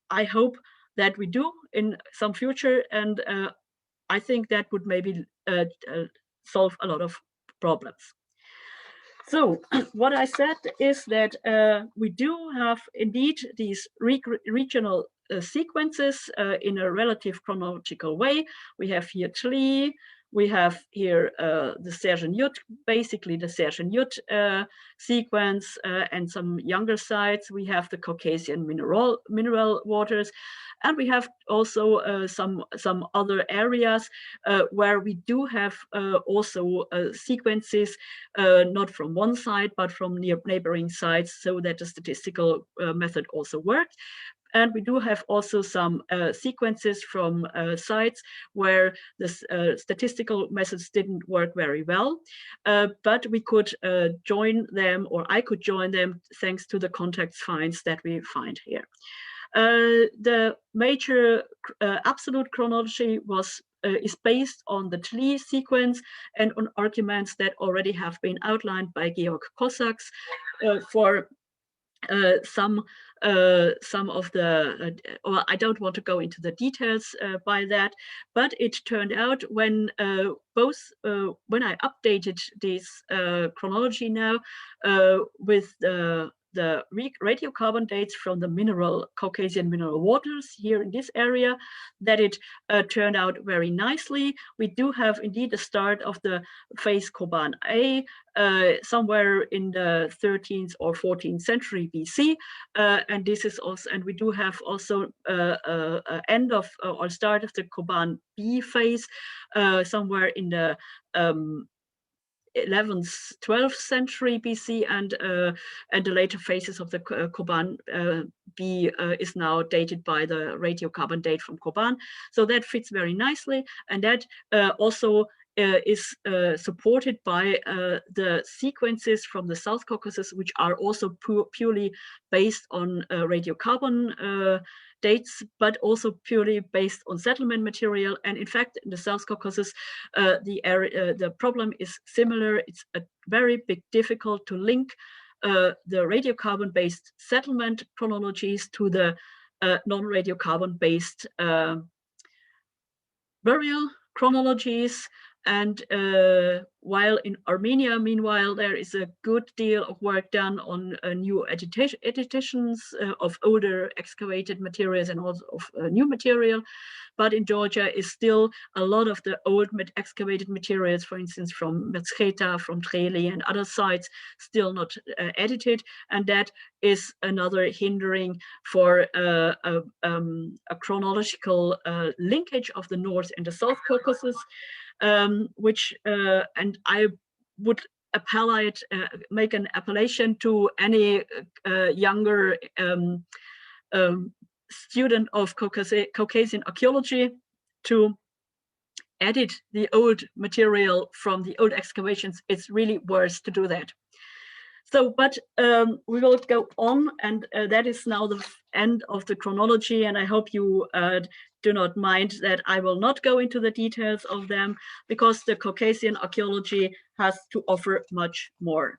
I hope that we do in some future, and I think that would maybe solve a lot of problems. So what I said is that we do have indeed these regional sequences in a relative chronological way. We have here Tli, we have here the Sergeant-Yut, basically the Sergeant-Yut sequence, and some younger sites. We have the Caucasian mineral waters, and we have also some other areas where we do have also sequences, not from one site, but from neighboring sites, so that the statistical method also worked. And we do have also some sequences from sites where the statistical methods didn't work very well, but we could join them, or I could join them thanks to the context finds that we find here. The major absolute chronology is based on the Tli sequence and on arguments that already have been outlined by Georg Kossaks for some of the, or I don't want to go into the details by that, but it turned out when when I updated this chronology now with the radiocarbon dates from the Caucasian mineral waters here in this area, that it turned out very nicely. We do have indeed the start of the phase Koban A somewhere in the 13th or 14th century BC, and this is also, and we do have also end of or start of the Koban B phase somewhere in the 11th, 12th century BC, and the later phases of the Koban B is now dated by the radiocarbon date from Koban. So that fits very nicely, and that also is supported by the sequences from the South Caucasus, which are also purely based on radiocarbon dates, but also purely based on settlement material. And in fact, in the South Caucasus, the problem is similar. It's a very difficult to link the radiocarbon-based settlement chronologies to the non-radiocarbon-based burial chronologies. And while in Armenia, meanwhile, there is a good deal of work done on new editions of older excavated materials and also of new material. But in Georgia is still a lot of the old excavated materials, for instance, from Metsketa, from Treli and other sites, still not edited. And that is another hindering for a chronological linkage of the North and the South Caucasus. Which and I would make an appellation to any younger student of Caucasian archaeology to edit the old material from the old excavations. It's really worth to do that. So, but we will go on, and that is now the end of the chronology, and I hope you do not mind that I will not go into the details of them, because the Caucasian archaeology has to offer much more.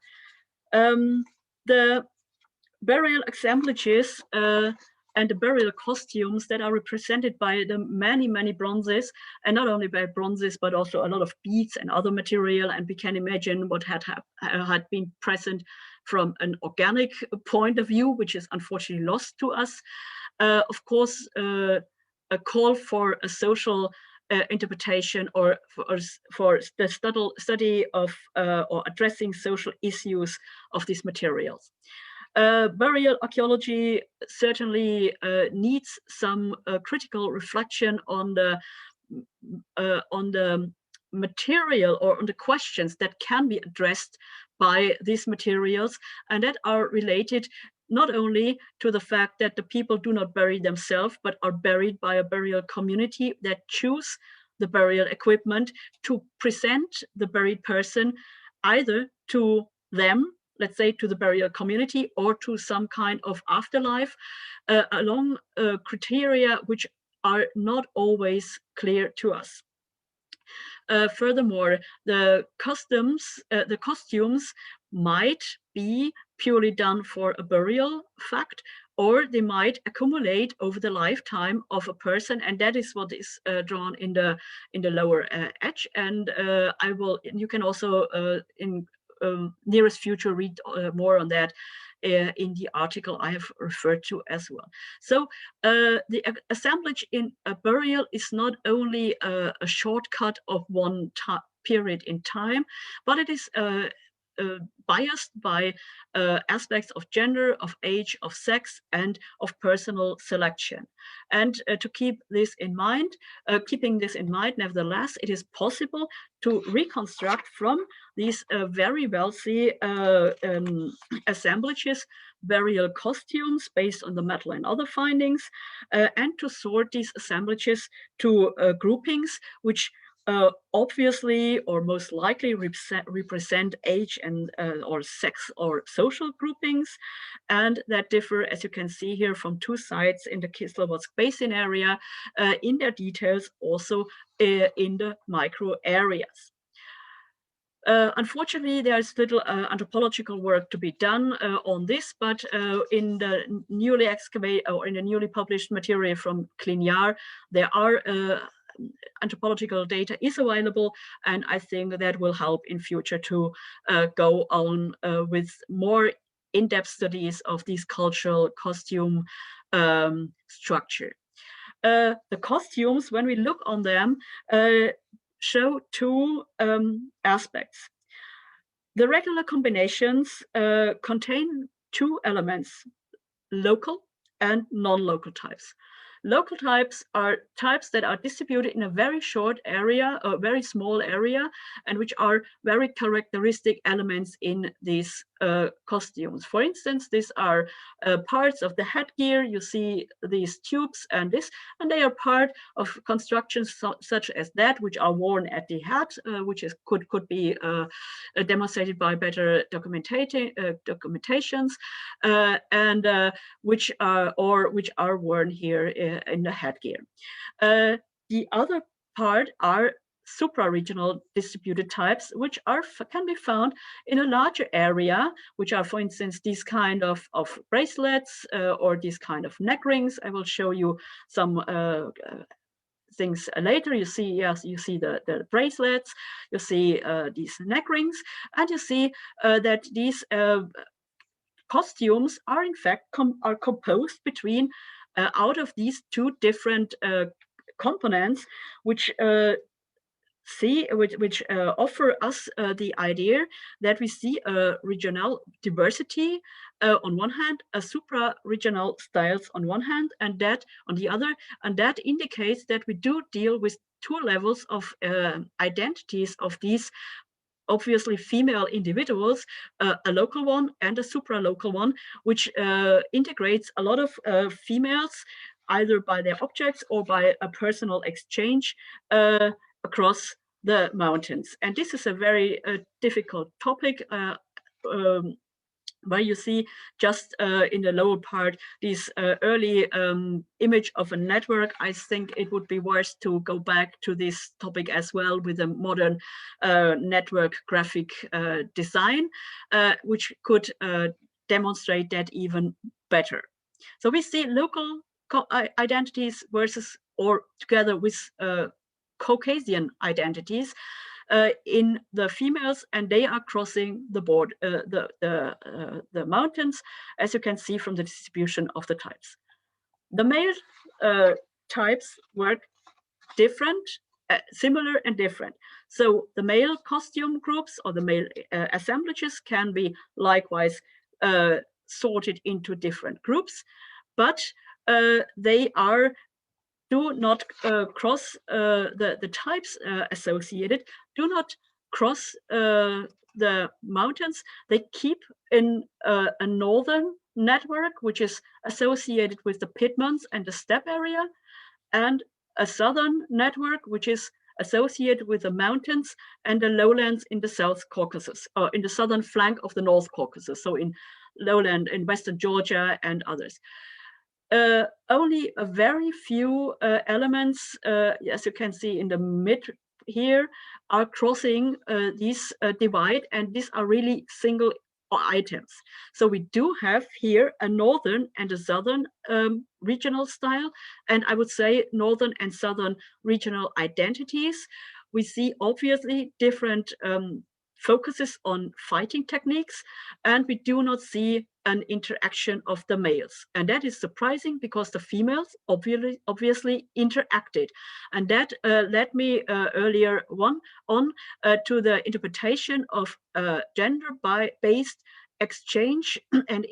The burial assemblages and the burial costumes that are represented by the many bronzes, and not only by bronzes, but also a lot of beads and other material. And we can imagine what had been present from an organic point of view, which is unfortunately lost to us. Of course, a call for a social interpretation or for the study of or addressing social issues of these materials. Burial archaeology certainly needs some critical reflection on the material or on the questions that can be addressed by these materials, and that are related not only to the fact that the people do not bury themselves, but are buried by a burial community that choose the burial equipment to present the buried person either to them, let's say to the burial community, or to some kind of afterlife along criteria which are not always clear to us. Furthermore, the costumes might be purely done for a burial fact, or they might accumulate over the lifetime of a person, and that is what is drawn in the lower edge. And you can also in nearest future read more on that in the article I have referred to as well. So the assemblage in a burial is not only a shortcut of one period in time, but it is biased by aspects of gender, of age, of sex, and of personal selection. And to keep this in mind, nevertheless, it is possible to reconstruct from these very wealthy assemblages burial costumes based on the metal and other findings, and to sort these assemblages to groupings which obviously or most likely represent age and or sex or social groupings, and that differ, as you can see here, from two sites in the Kislovodsk Basin area in their details, also in the micro areas. Unfortunately, there is little anthropological work to be done on this, but in the newly excavated or in the newly published material from Clignard, there are anthropological data is available, and I think that will help in future to go on with more in-depth studies of these cultural costume structure. The costumes, when we look on them, show two aspects. The regular combinations contain two elements, local and non-local types. Local types are types that are distributed in a very short area, a very small area, and which are very characteristic elements in these costumes. For instance, these are parts of the headgear. You see these tubes and this, and they are part of constructions such as that, which are worn at the head, which is could be demonstrated by better documentations, and which are worn here in the headgear. The other part are supra-regional distributed types, which can be found in a larger area, which are, for instance, these kind of bracelets or these kind of neck rings. I will show you some things later. You see, yes, you see the bracelets, you see these neck rings, and you see that these costumes are in fact composed between out of these two different components, which offer us the idea that we see a regional diversity on one hand, a supra-regional styles on one hand, and that on the other, and that indicates that we do deal with two levels of identities of these obviously female individuals, a local one and a supra-local one, which integrates a lot of females, either by their objects or by a personal exchange across the mountains. And this is a very difficult topic, where you see just in the lower part this early image of a network. I think it would be worth to go back to this topic as well with a modern network graphic design, which could demonstrate that even better. So we see local identities versus or together with Caucasian identities in the females, and they are crossing the board, the mountains, as you can see from the distribution of the types. The male types work different, similar and different. So the male costume groups or the male assemblages can be likewise sorted into different groups, but they do not cross the types associated, do not cross the mountains. They keep in a northern network, which is associated with the Piedmonts and the steppe area, and a southern network, which is associated with the mountains and the lowlands in the South Caucasus, or in the southern flank of the North Caucasus, so in lowland, in western Georgia and others. Only a very few elements, as you can see in the mid here, are crossing this divide, and these are really single items. So we do have here a northern and a southern regional style, and I would say northern and southern regional identities. We see obviously different focuses on fighting techniques, and we do not see an interaction of the males. And that is surprising because the females obviously interacted. And that led me earlier on to the interpretation of gender-based exchange and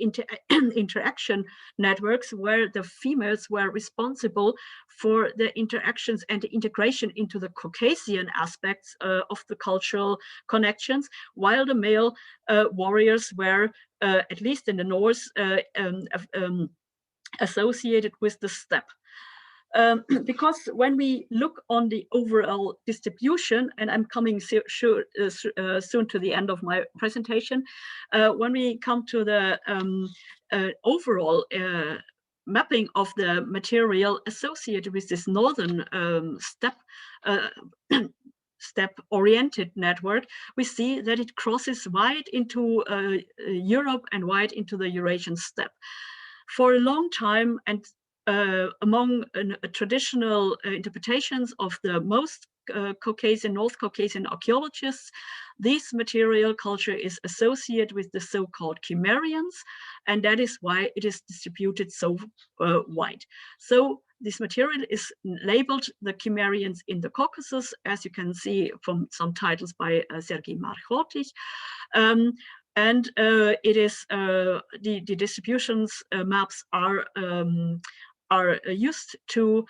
interaction networks, where the females were responsible for the interactions and the integration into the Caucasian aspects of the cultural connections, while the male warriors were, at least in the north, associated with the steppe. Because when we look on the overall distribution, and I'm coming soon to the end of my presentation, when we come to the overall mapping of the material associated with this northern steppe-oriented network, we see that it crosses wide into Europe and wide into the Eurasian steppe. For a long time, and among traditional interpretations of the most Caucasian, North Caucasian archaeologists, this material culture is associated with the so-called Chemerians, and that is why it is distributed so wide. So this material is labeled the Chemerians in the Caucasus, as you can see from some titles by Sergei Marchotich. And it is the distributions maps are used to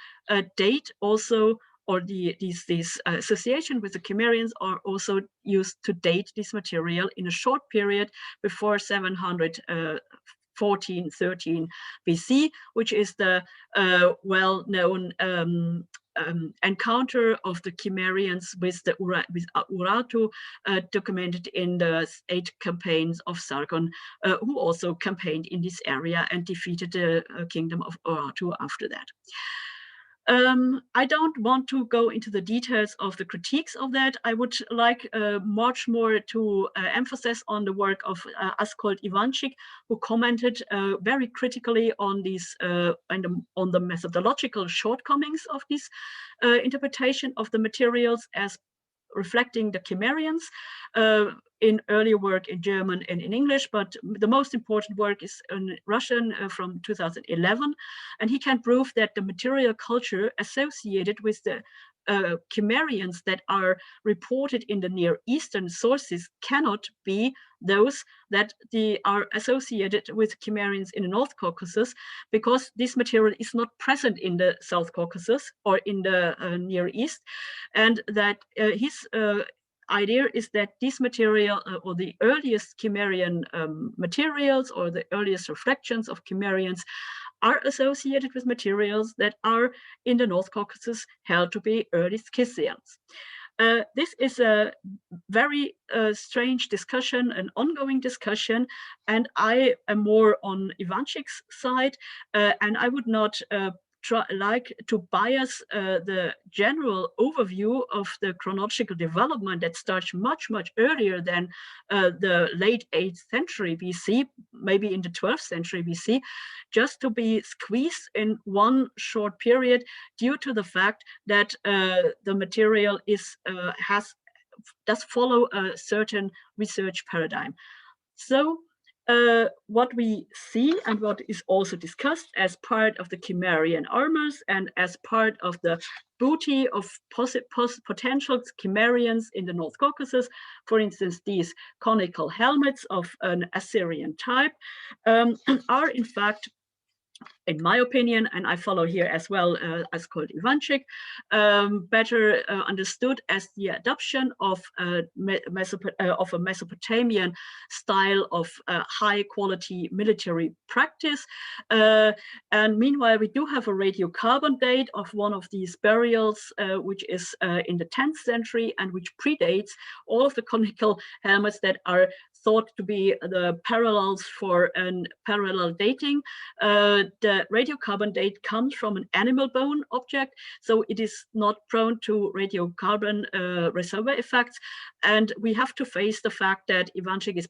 date also, or these association with the Chemerians are also used to date this material in a short period before 714-13 BC, which is the well-known encounter of the Chemerians with Urartu, documented in the 8 campaigns of Sargon, who also campaigned in this area and defeated the kingdom of Urartu after that. I don't want to go into the details of the critiques of that. I would like much more to emphasize on the work of Askold Ivanchik, who commented very critically on these on the methodological shortcomings of this interpretation of the materials as reflecting the Chemerians in earlier work in German and in English, but the most important work is in Russian from 2011. And he can prove that the material culture associated with the Chemerians that are reported in the Near Eastern sources cannot be those that are associated with Chemerians in the North Caucasus, because this material is not present in the South Caucasus or in the Near East, and that his idea is that this material or the earliest Chemerian materials or the earliest reflections of Chemerians are associated with materials that are in the North Caucasus held to be early Scythians. This is a very strange discussion, an ongoing discussion, and I am more on Ivanchik's side, and I would not like to bias the general overview of the chronological development that starts much earlier than the late 8th century BC, maybe in the 12th century BC, just to be squeezed in one short period due to the fact that the material does follow a certain research paradigm. So what we see and what is also discussed as part of the Chemerian armors and as part of the booty of potential Chemerians in the North Caucasus, for instance, these conical helmets of an Assyrian type, are in fact, in my opinion, and I follow here as well as called Ivanchik, better understood as the adoption of a Mesopotamian style of high quality military practice. And meanwhile, we do have a radiocarbon date of one of these burials, which is in the 10th century and which predates all of the conical helmets that are thought to be the parallels for an parallel dating. The radiocarbon date comes from an animal bone object, so it is not prone to radiocarbon reservoir effects. And we have to face the fact that Ivanchik is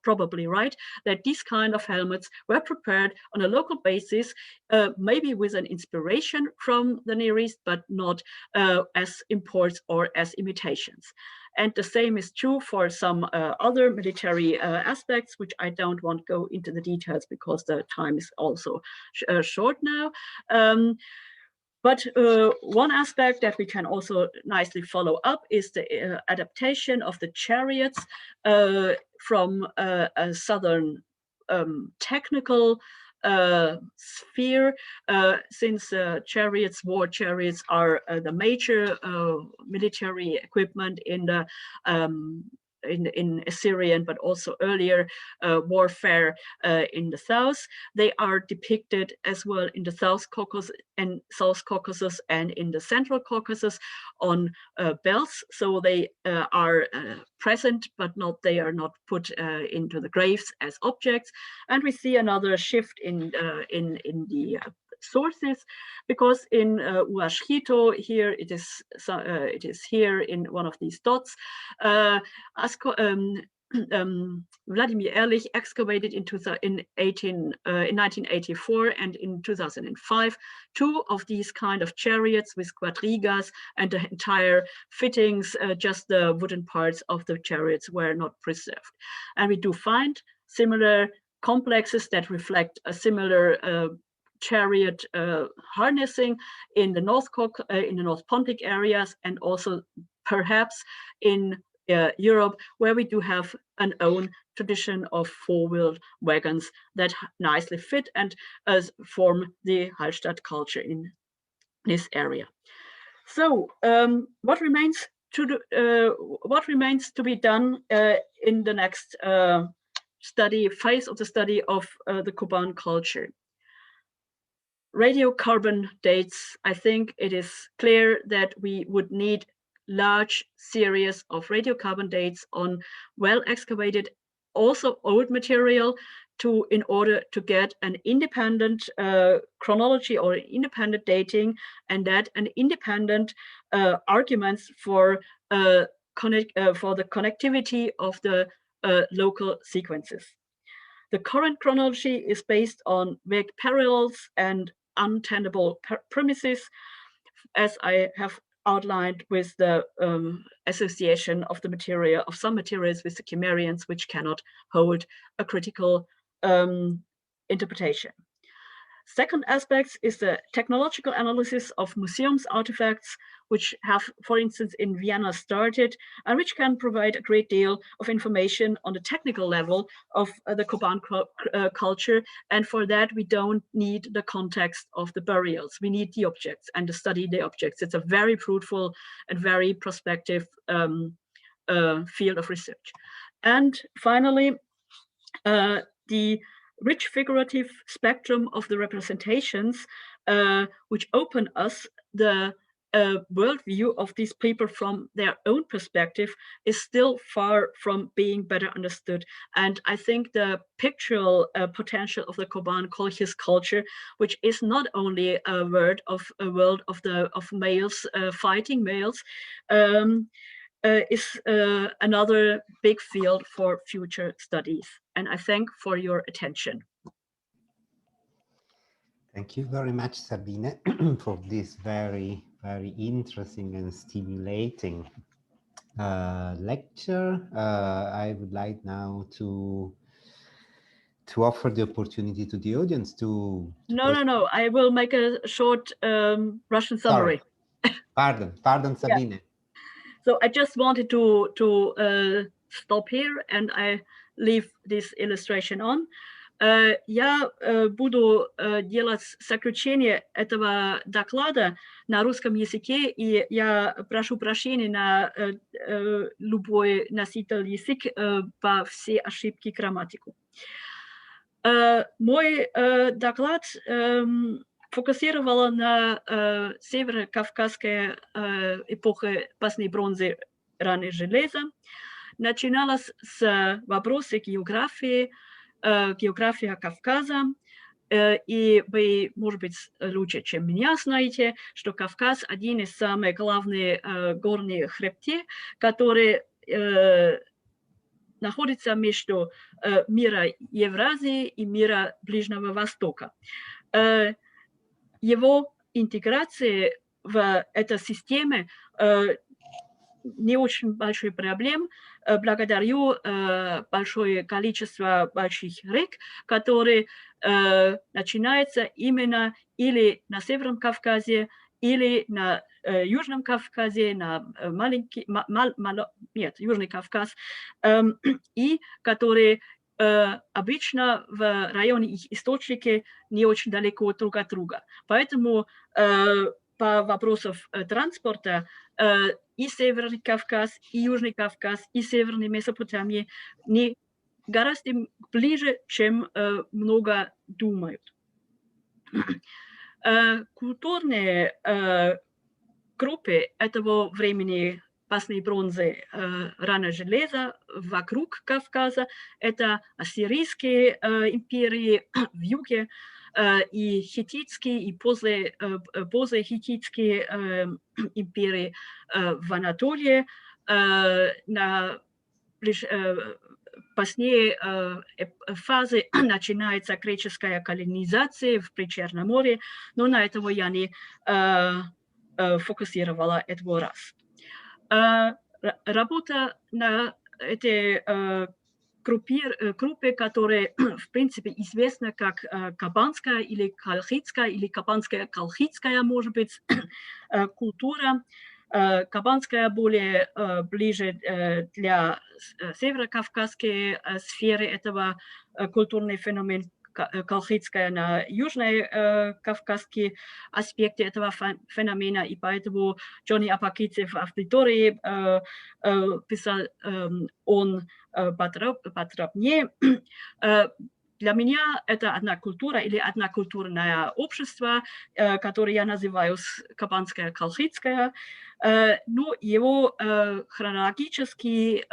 probably right, that these kind of helmets were prepared on a local basis, maybe with an inspiration from the Near East, but not as imports or as imitations. And the same is true for some other military aspects, which I don't want to go into the details because the time is also short now. But one aspect that we can also nicely follow up is the adaptation of the chariots from a southern technical sphere, since war chariots are the major military equipment in the in Assyrian, but also earlier warfare in the south. They are depicted as well in the South Caucasus and in the Central Caucasus on belts. So they are present, but they are not put into the graves as objects. And we see another shift in the sources, because in Uashito here it is here in one of these dots. Vladimir Ehrlich excavated in 1984 and in 2005 two of these kind of chariots with quadrigas, and the entire fittings, just the wooden parts of the chariots were not preserved. And we do find similar complexes that reflect a similar chariot harnessing in the North Pontic areas, and also perhaps in Europe, where we do have an own tradition of four-wheeled wagons that nicely fit and form the Hallstatt culture in this area. So what remains to be done in the next phase of the study of the Koban culture? Radiocarbon dates, I think it is clear that we would need large series of radiocarbon dates on well excavated, also old material, in order to get an independent chronology or independent dating, and that an independent arguments for the connectivity of the local sequences. The current chronology is based on vague parallels and untenable premises, as I have outlined with the association of the material of some materials with the Chemerians, which cannot hold a critical interpretation. Second aspect is the technological analysis of museums artifacts, which have, for instance, in Vienna started, and which can provide a great deal of information on the technical level of the Koban culture. And for that, we don't need the context of the burials. We need the objects and to study the objects. It's a very fruitful and very prospective field of research. And finally, the rich figurative spectrum of the representations, which open us the worldview of these people from their own perspective is still far from being better understood. And I think the pictorial potential of the Koban culture, which is not only a world of males fighting males, is another big field for future studies. And I thank for your attention. Thank you very much, Sabine, for this very, very interesting and stimulating lecture. I would like now to offer the opportunity to the audience to No, I will make a short Russian summary. Pardon, Sabine. Yeah. So I just wanted to stop here and I leave this illustration on. Я буду делать сокращение этого доклада на русском языке, и я прошу прощения на любой носитель язык по все ошибки грамматику. Мой доклад фокусировал на северо-кавказской эпохе поздней бронзы, раннего железа. Начиналось с вопроса географии, география Кавказа, и вы, может быть, лучше, чем меня знаете, что Кавказ один из самых главных горных хребтов, который находится между мира Евразии и мира Ближнего Востока. Его интеграция в эту систему не очень большой проблем, благодарю большое количество больших рек, которые начинаются именно или на Северном Кавказе, или на Южном Кавказе, на Южный Кавказ, и которые обычно в районе их источники не очень далеко друг от друга. Поэтому по вопросам транспорта и Северный Кавказ, и Южный Кавказ, и Северная Месопотамия не гораздо ближе, чем много думают. Культурные группы этого времени поздней бронзы, раннего железа вокруг Кавказа — это ассирийские империи в юге, и хиттитские, и позахиттитские империи в Анатолии. На позднее фазы начинается греческая колонизация в Причерном море, но на этого я не фокусировала этого раз. Работа на этой группе, которая, в принципе, известна как кабанская или колхидская, или кабанская-колхидская, может быть, культура. Кабанская более ближе для северокавказской сферы этого культурный феномен, колхидская на южно-кавказские аспекты этого феномена, и поэтому Джонни Апакидзе в аудитории писал он подробнее. Для меня это одна культура или однокультурное общество, которое я называю кабанское-колхидское, но его хронологические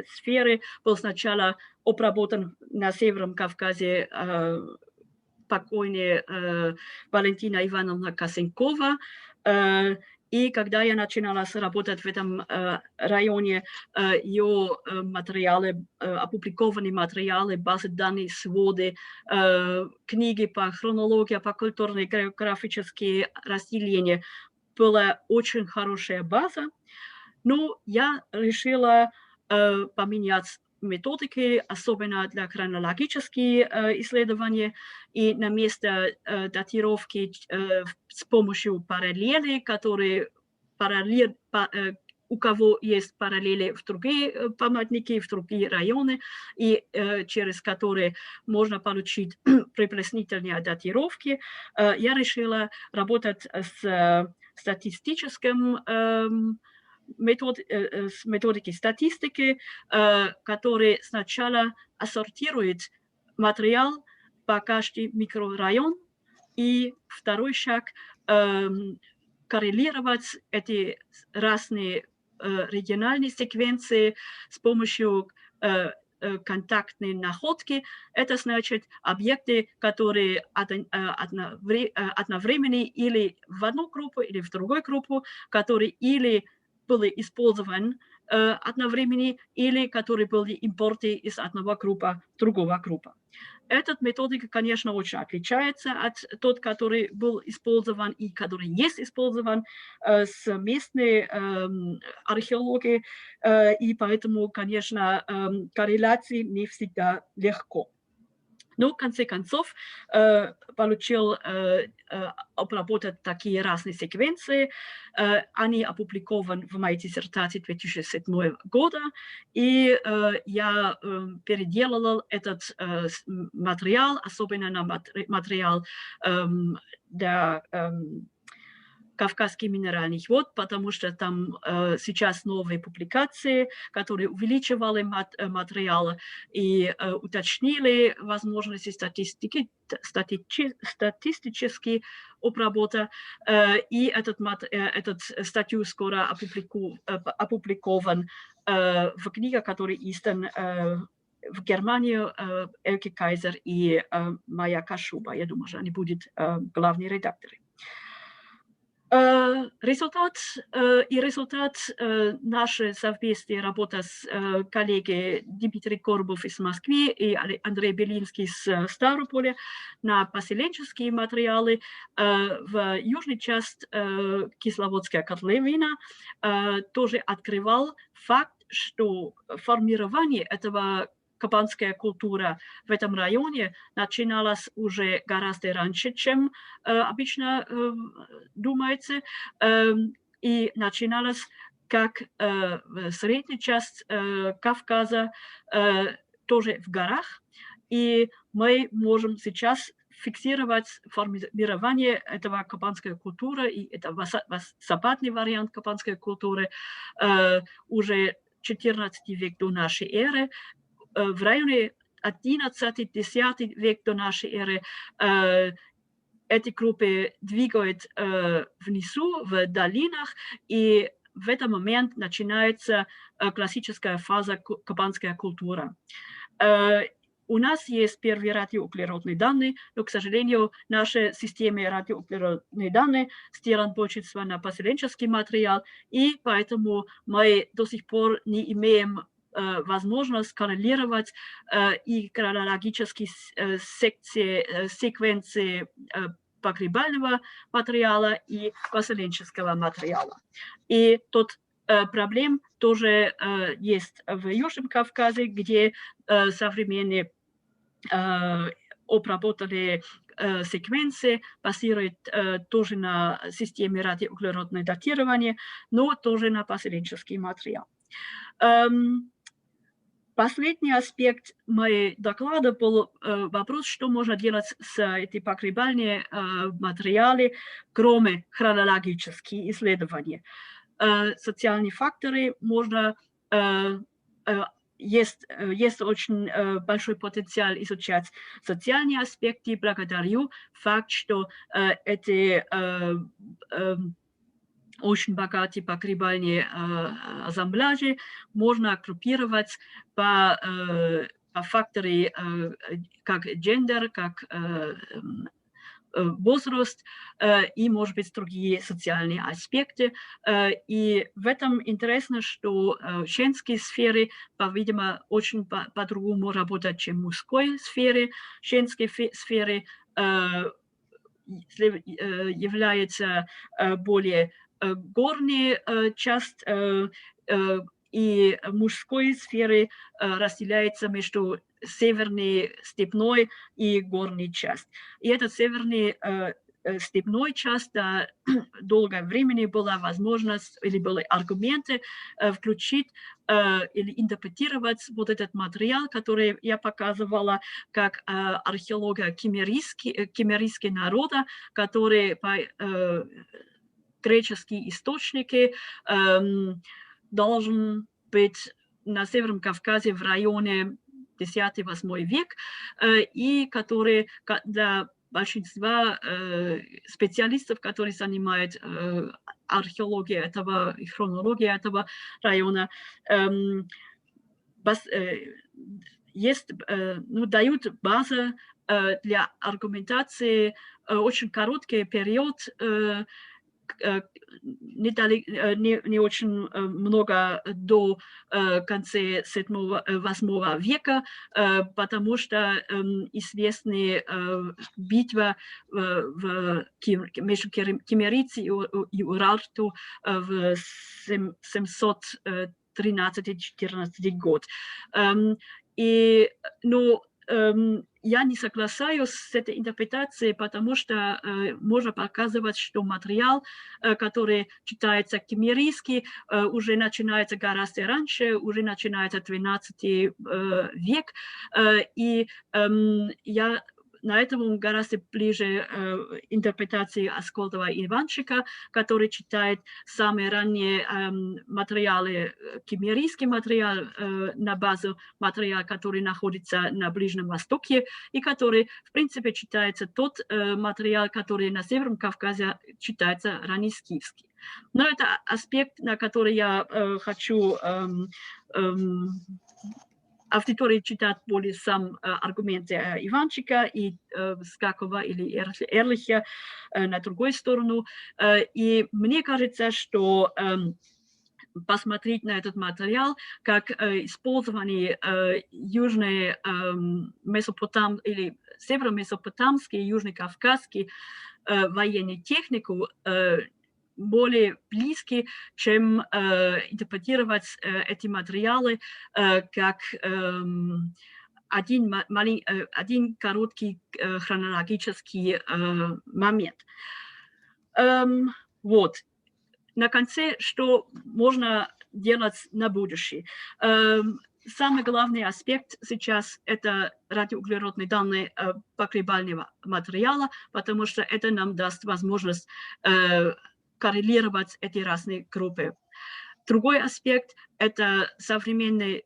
сферы был сначала обработан на Северном Кавказе покойная Валентина Ивановна Косенкова. И когда я начинала работать в этом районе, ее материалы, опубликованные материалы, базы данных, своды, книги по хронологии, по культурно-географические разделения, была очень хорошая база. Но я решила поменять методики, особенно для хронологических исследований, и на место датировки с помощью параллелей, которые у кого есть параллели в другие памятники, в другие районы, и через которые можно получить приблизительные датировки, я решила работать с статистическим с методикой статистики, который сначала ассортирует материал по каждый микрорайон, и второй шаг коррелировать эти разные региональные секвенции с помощью контактной находки. Это значит объекты, которые одновременно или в одну группу, или в другую группу, которые или были использованы одновременно, или которые были импорты из одного группы в другого группы. Эта методика, конечно, очень отличается от той, который был использован и который есть использован с местной археологией, и поэтому, конечно, корреляции не всегда легко. Но, в конце концов, получил обработать такие разные секвенции. Они опубликованы в моей диссертации 2007 года. И я переделала этот материал, особенно на материал для Кавказских минеральных вод, потому что там сейчас новые публикации, которые увеличивали материалы и уточнили возможности статистически обработа. И этот статью скоро опубликован в книге, которая издана в Германии, Elke Kaiser и Майя Кашуба. Я думаю, что они будут главные редакторы. Результат нашей совместной работы с коллегой Дмитрием Коробов из Москвы и Андрей Белинский из Ставрополя на поселенческие материалы в южной части Кисловодская котловина тоже открывал факт, что формирование этого кабанская культура в этом районе начиналась уже гораздо раньше, чем обычно думается, и начиналась как средняя часть Кавказа, тоже в горах, и мы можем сейчас фиксировать формирование этого кабанской культуры, и это западный вариант кабанской культуры уже 14 век до нашей эры. В районе 11-10 век до нашей эры эти группы двигают внизу, в долинах, и в этот момент начинается классическая фаза кабанской культуры. У нас есть первые радиоуглеродные данные, но, к сожалению, наши системы радиоуглеродные данные сделаны большинство на поселенческий материал, и поэтому мы до сих пор не имеем возможность коррелировать и хронологические секвенции погребального материала и поселенческого материала. И тот проблем тоже есть в Южном Кавказе, где современные обработанные секвенции базируют тоже на системе радиоуглеродного датирования, но тоже на поселенческий материал. Последний аспект моего доклада был вопрос, что можно делать с этими погребальными материалами, кроме хронологических исследований. Социальные факторы можно... Есть очень большой потенциал изучать социальные аспекты. Благодарю факт, что эти очень богатые погребальные ассамбляжи можно группировать по факторам, как гендер, как возраст и, может быть, другие социальные аспекты. И в этом интересно, что женские сферы, по-видимому, очень по-другому работают, чем мужской сферы. Женские сферы являются более горной частью, и мужской сферы разделяется между северной, степной и горной частью. И эта северная степной часть, да, долгое время была возможность или были аргументы включить или интерпретировать вот этот материал, который я показывала, как археолога кемерийского народа, который по греческие источники должен быть на Северном Кавказе в районе 10-8 век, и который для большинства специалистов, которые занимают археологию этого и хронологию этого района, есть, ну, дают базу для аргументации очень короткий период, не очень много до конца 7-8 века, потому что известны битва между кемерийцами и Урарту в 713-14 год. И, ну, я не соглашаюсь с этой интерпретацией, потому что можно показывать, что материал, который читается кемерийский, уже начинается гораздо раньше, уже начинается 12 век. И я на этом гораздо ближе интерпретации Аскольдова и Иванчика, который читает самые ранние материалы, кемерийский материал на базу материала, который находится на Ближнем Востоке, и который, в принципе, читается тот материал, который на Северном Кавказе читается раннескифский. Но это аспект, на который я хочу аудитории читать более сам аргументы Иванчика и Скакова или Эрлиха на другую сторону. И мне кажется, что посмотреть на этот материал как использование южной или северо-месопотамской, южно-кавказской военной техники более близкий, чем интерпретировать эти материалы как один короткий хронологический момент. Вот. На конце, что можно делать на будущее? Самый главный аспект сейчас – это радиоуглеродные данные погребального материала, потому что это нам даст возможность коррелировать эти разные группы. Другой аспект – это современные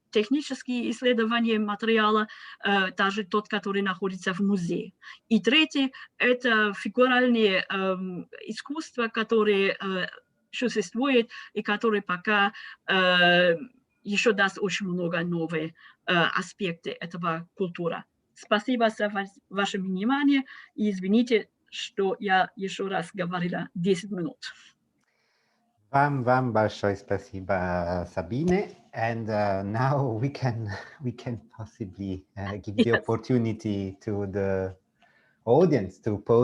технические исследования материала, даже тот, который находится в музее. И третий – это фигуральные искусства, которые существуют и которые пока еще даст очень много новых аспектов этого культуры. Спасибо за ваше внимание и извините, что я еще раз говорила 10 минут. Вам большое спасибо, Sabine. And now we can possibly give the opportunity to the audience to pose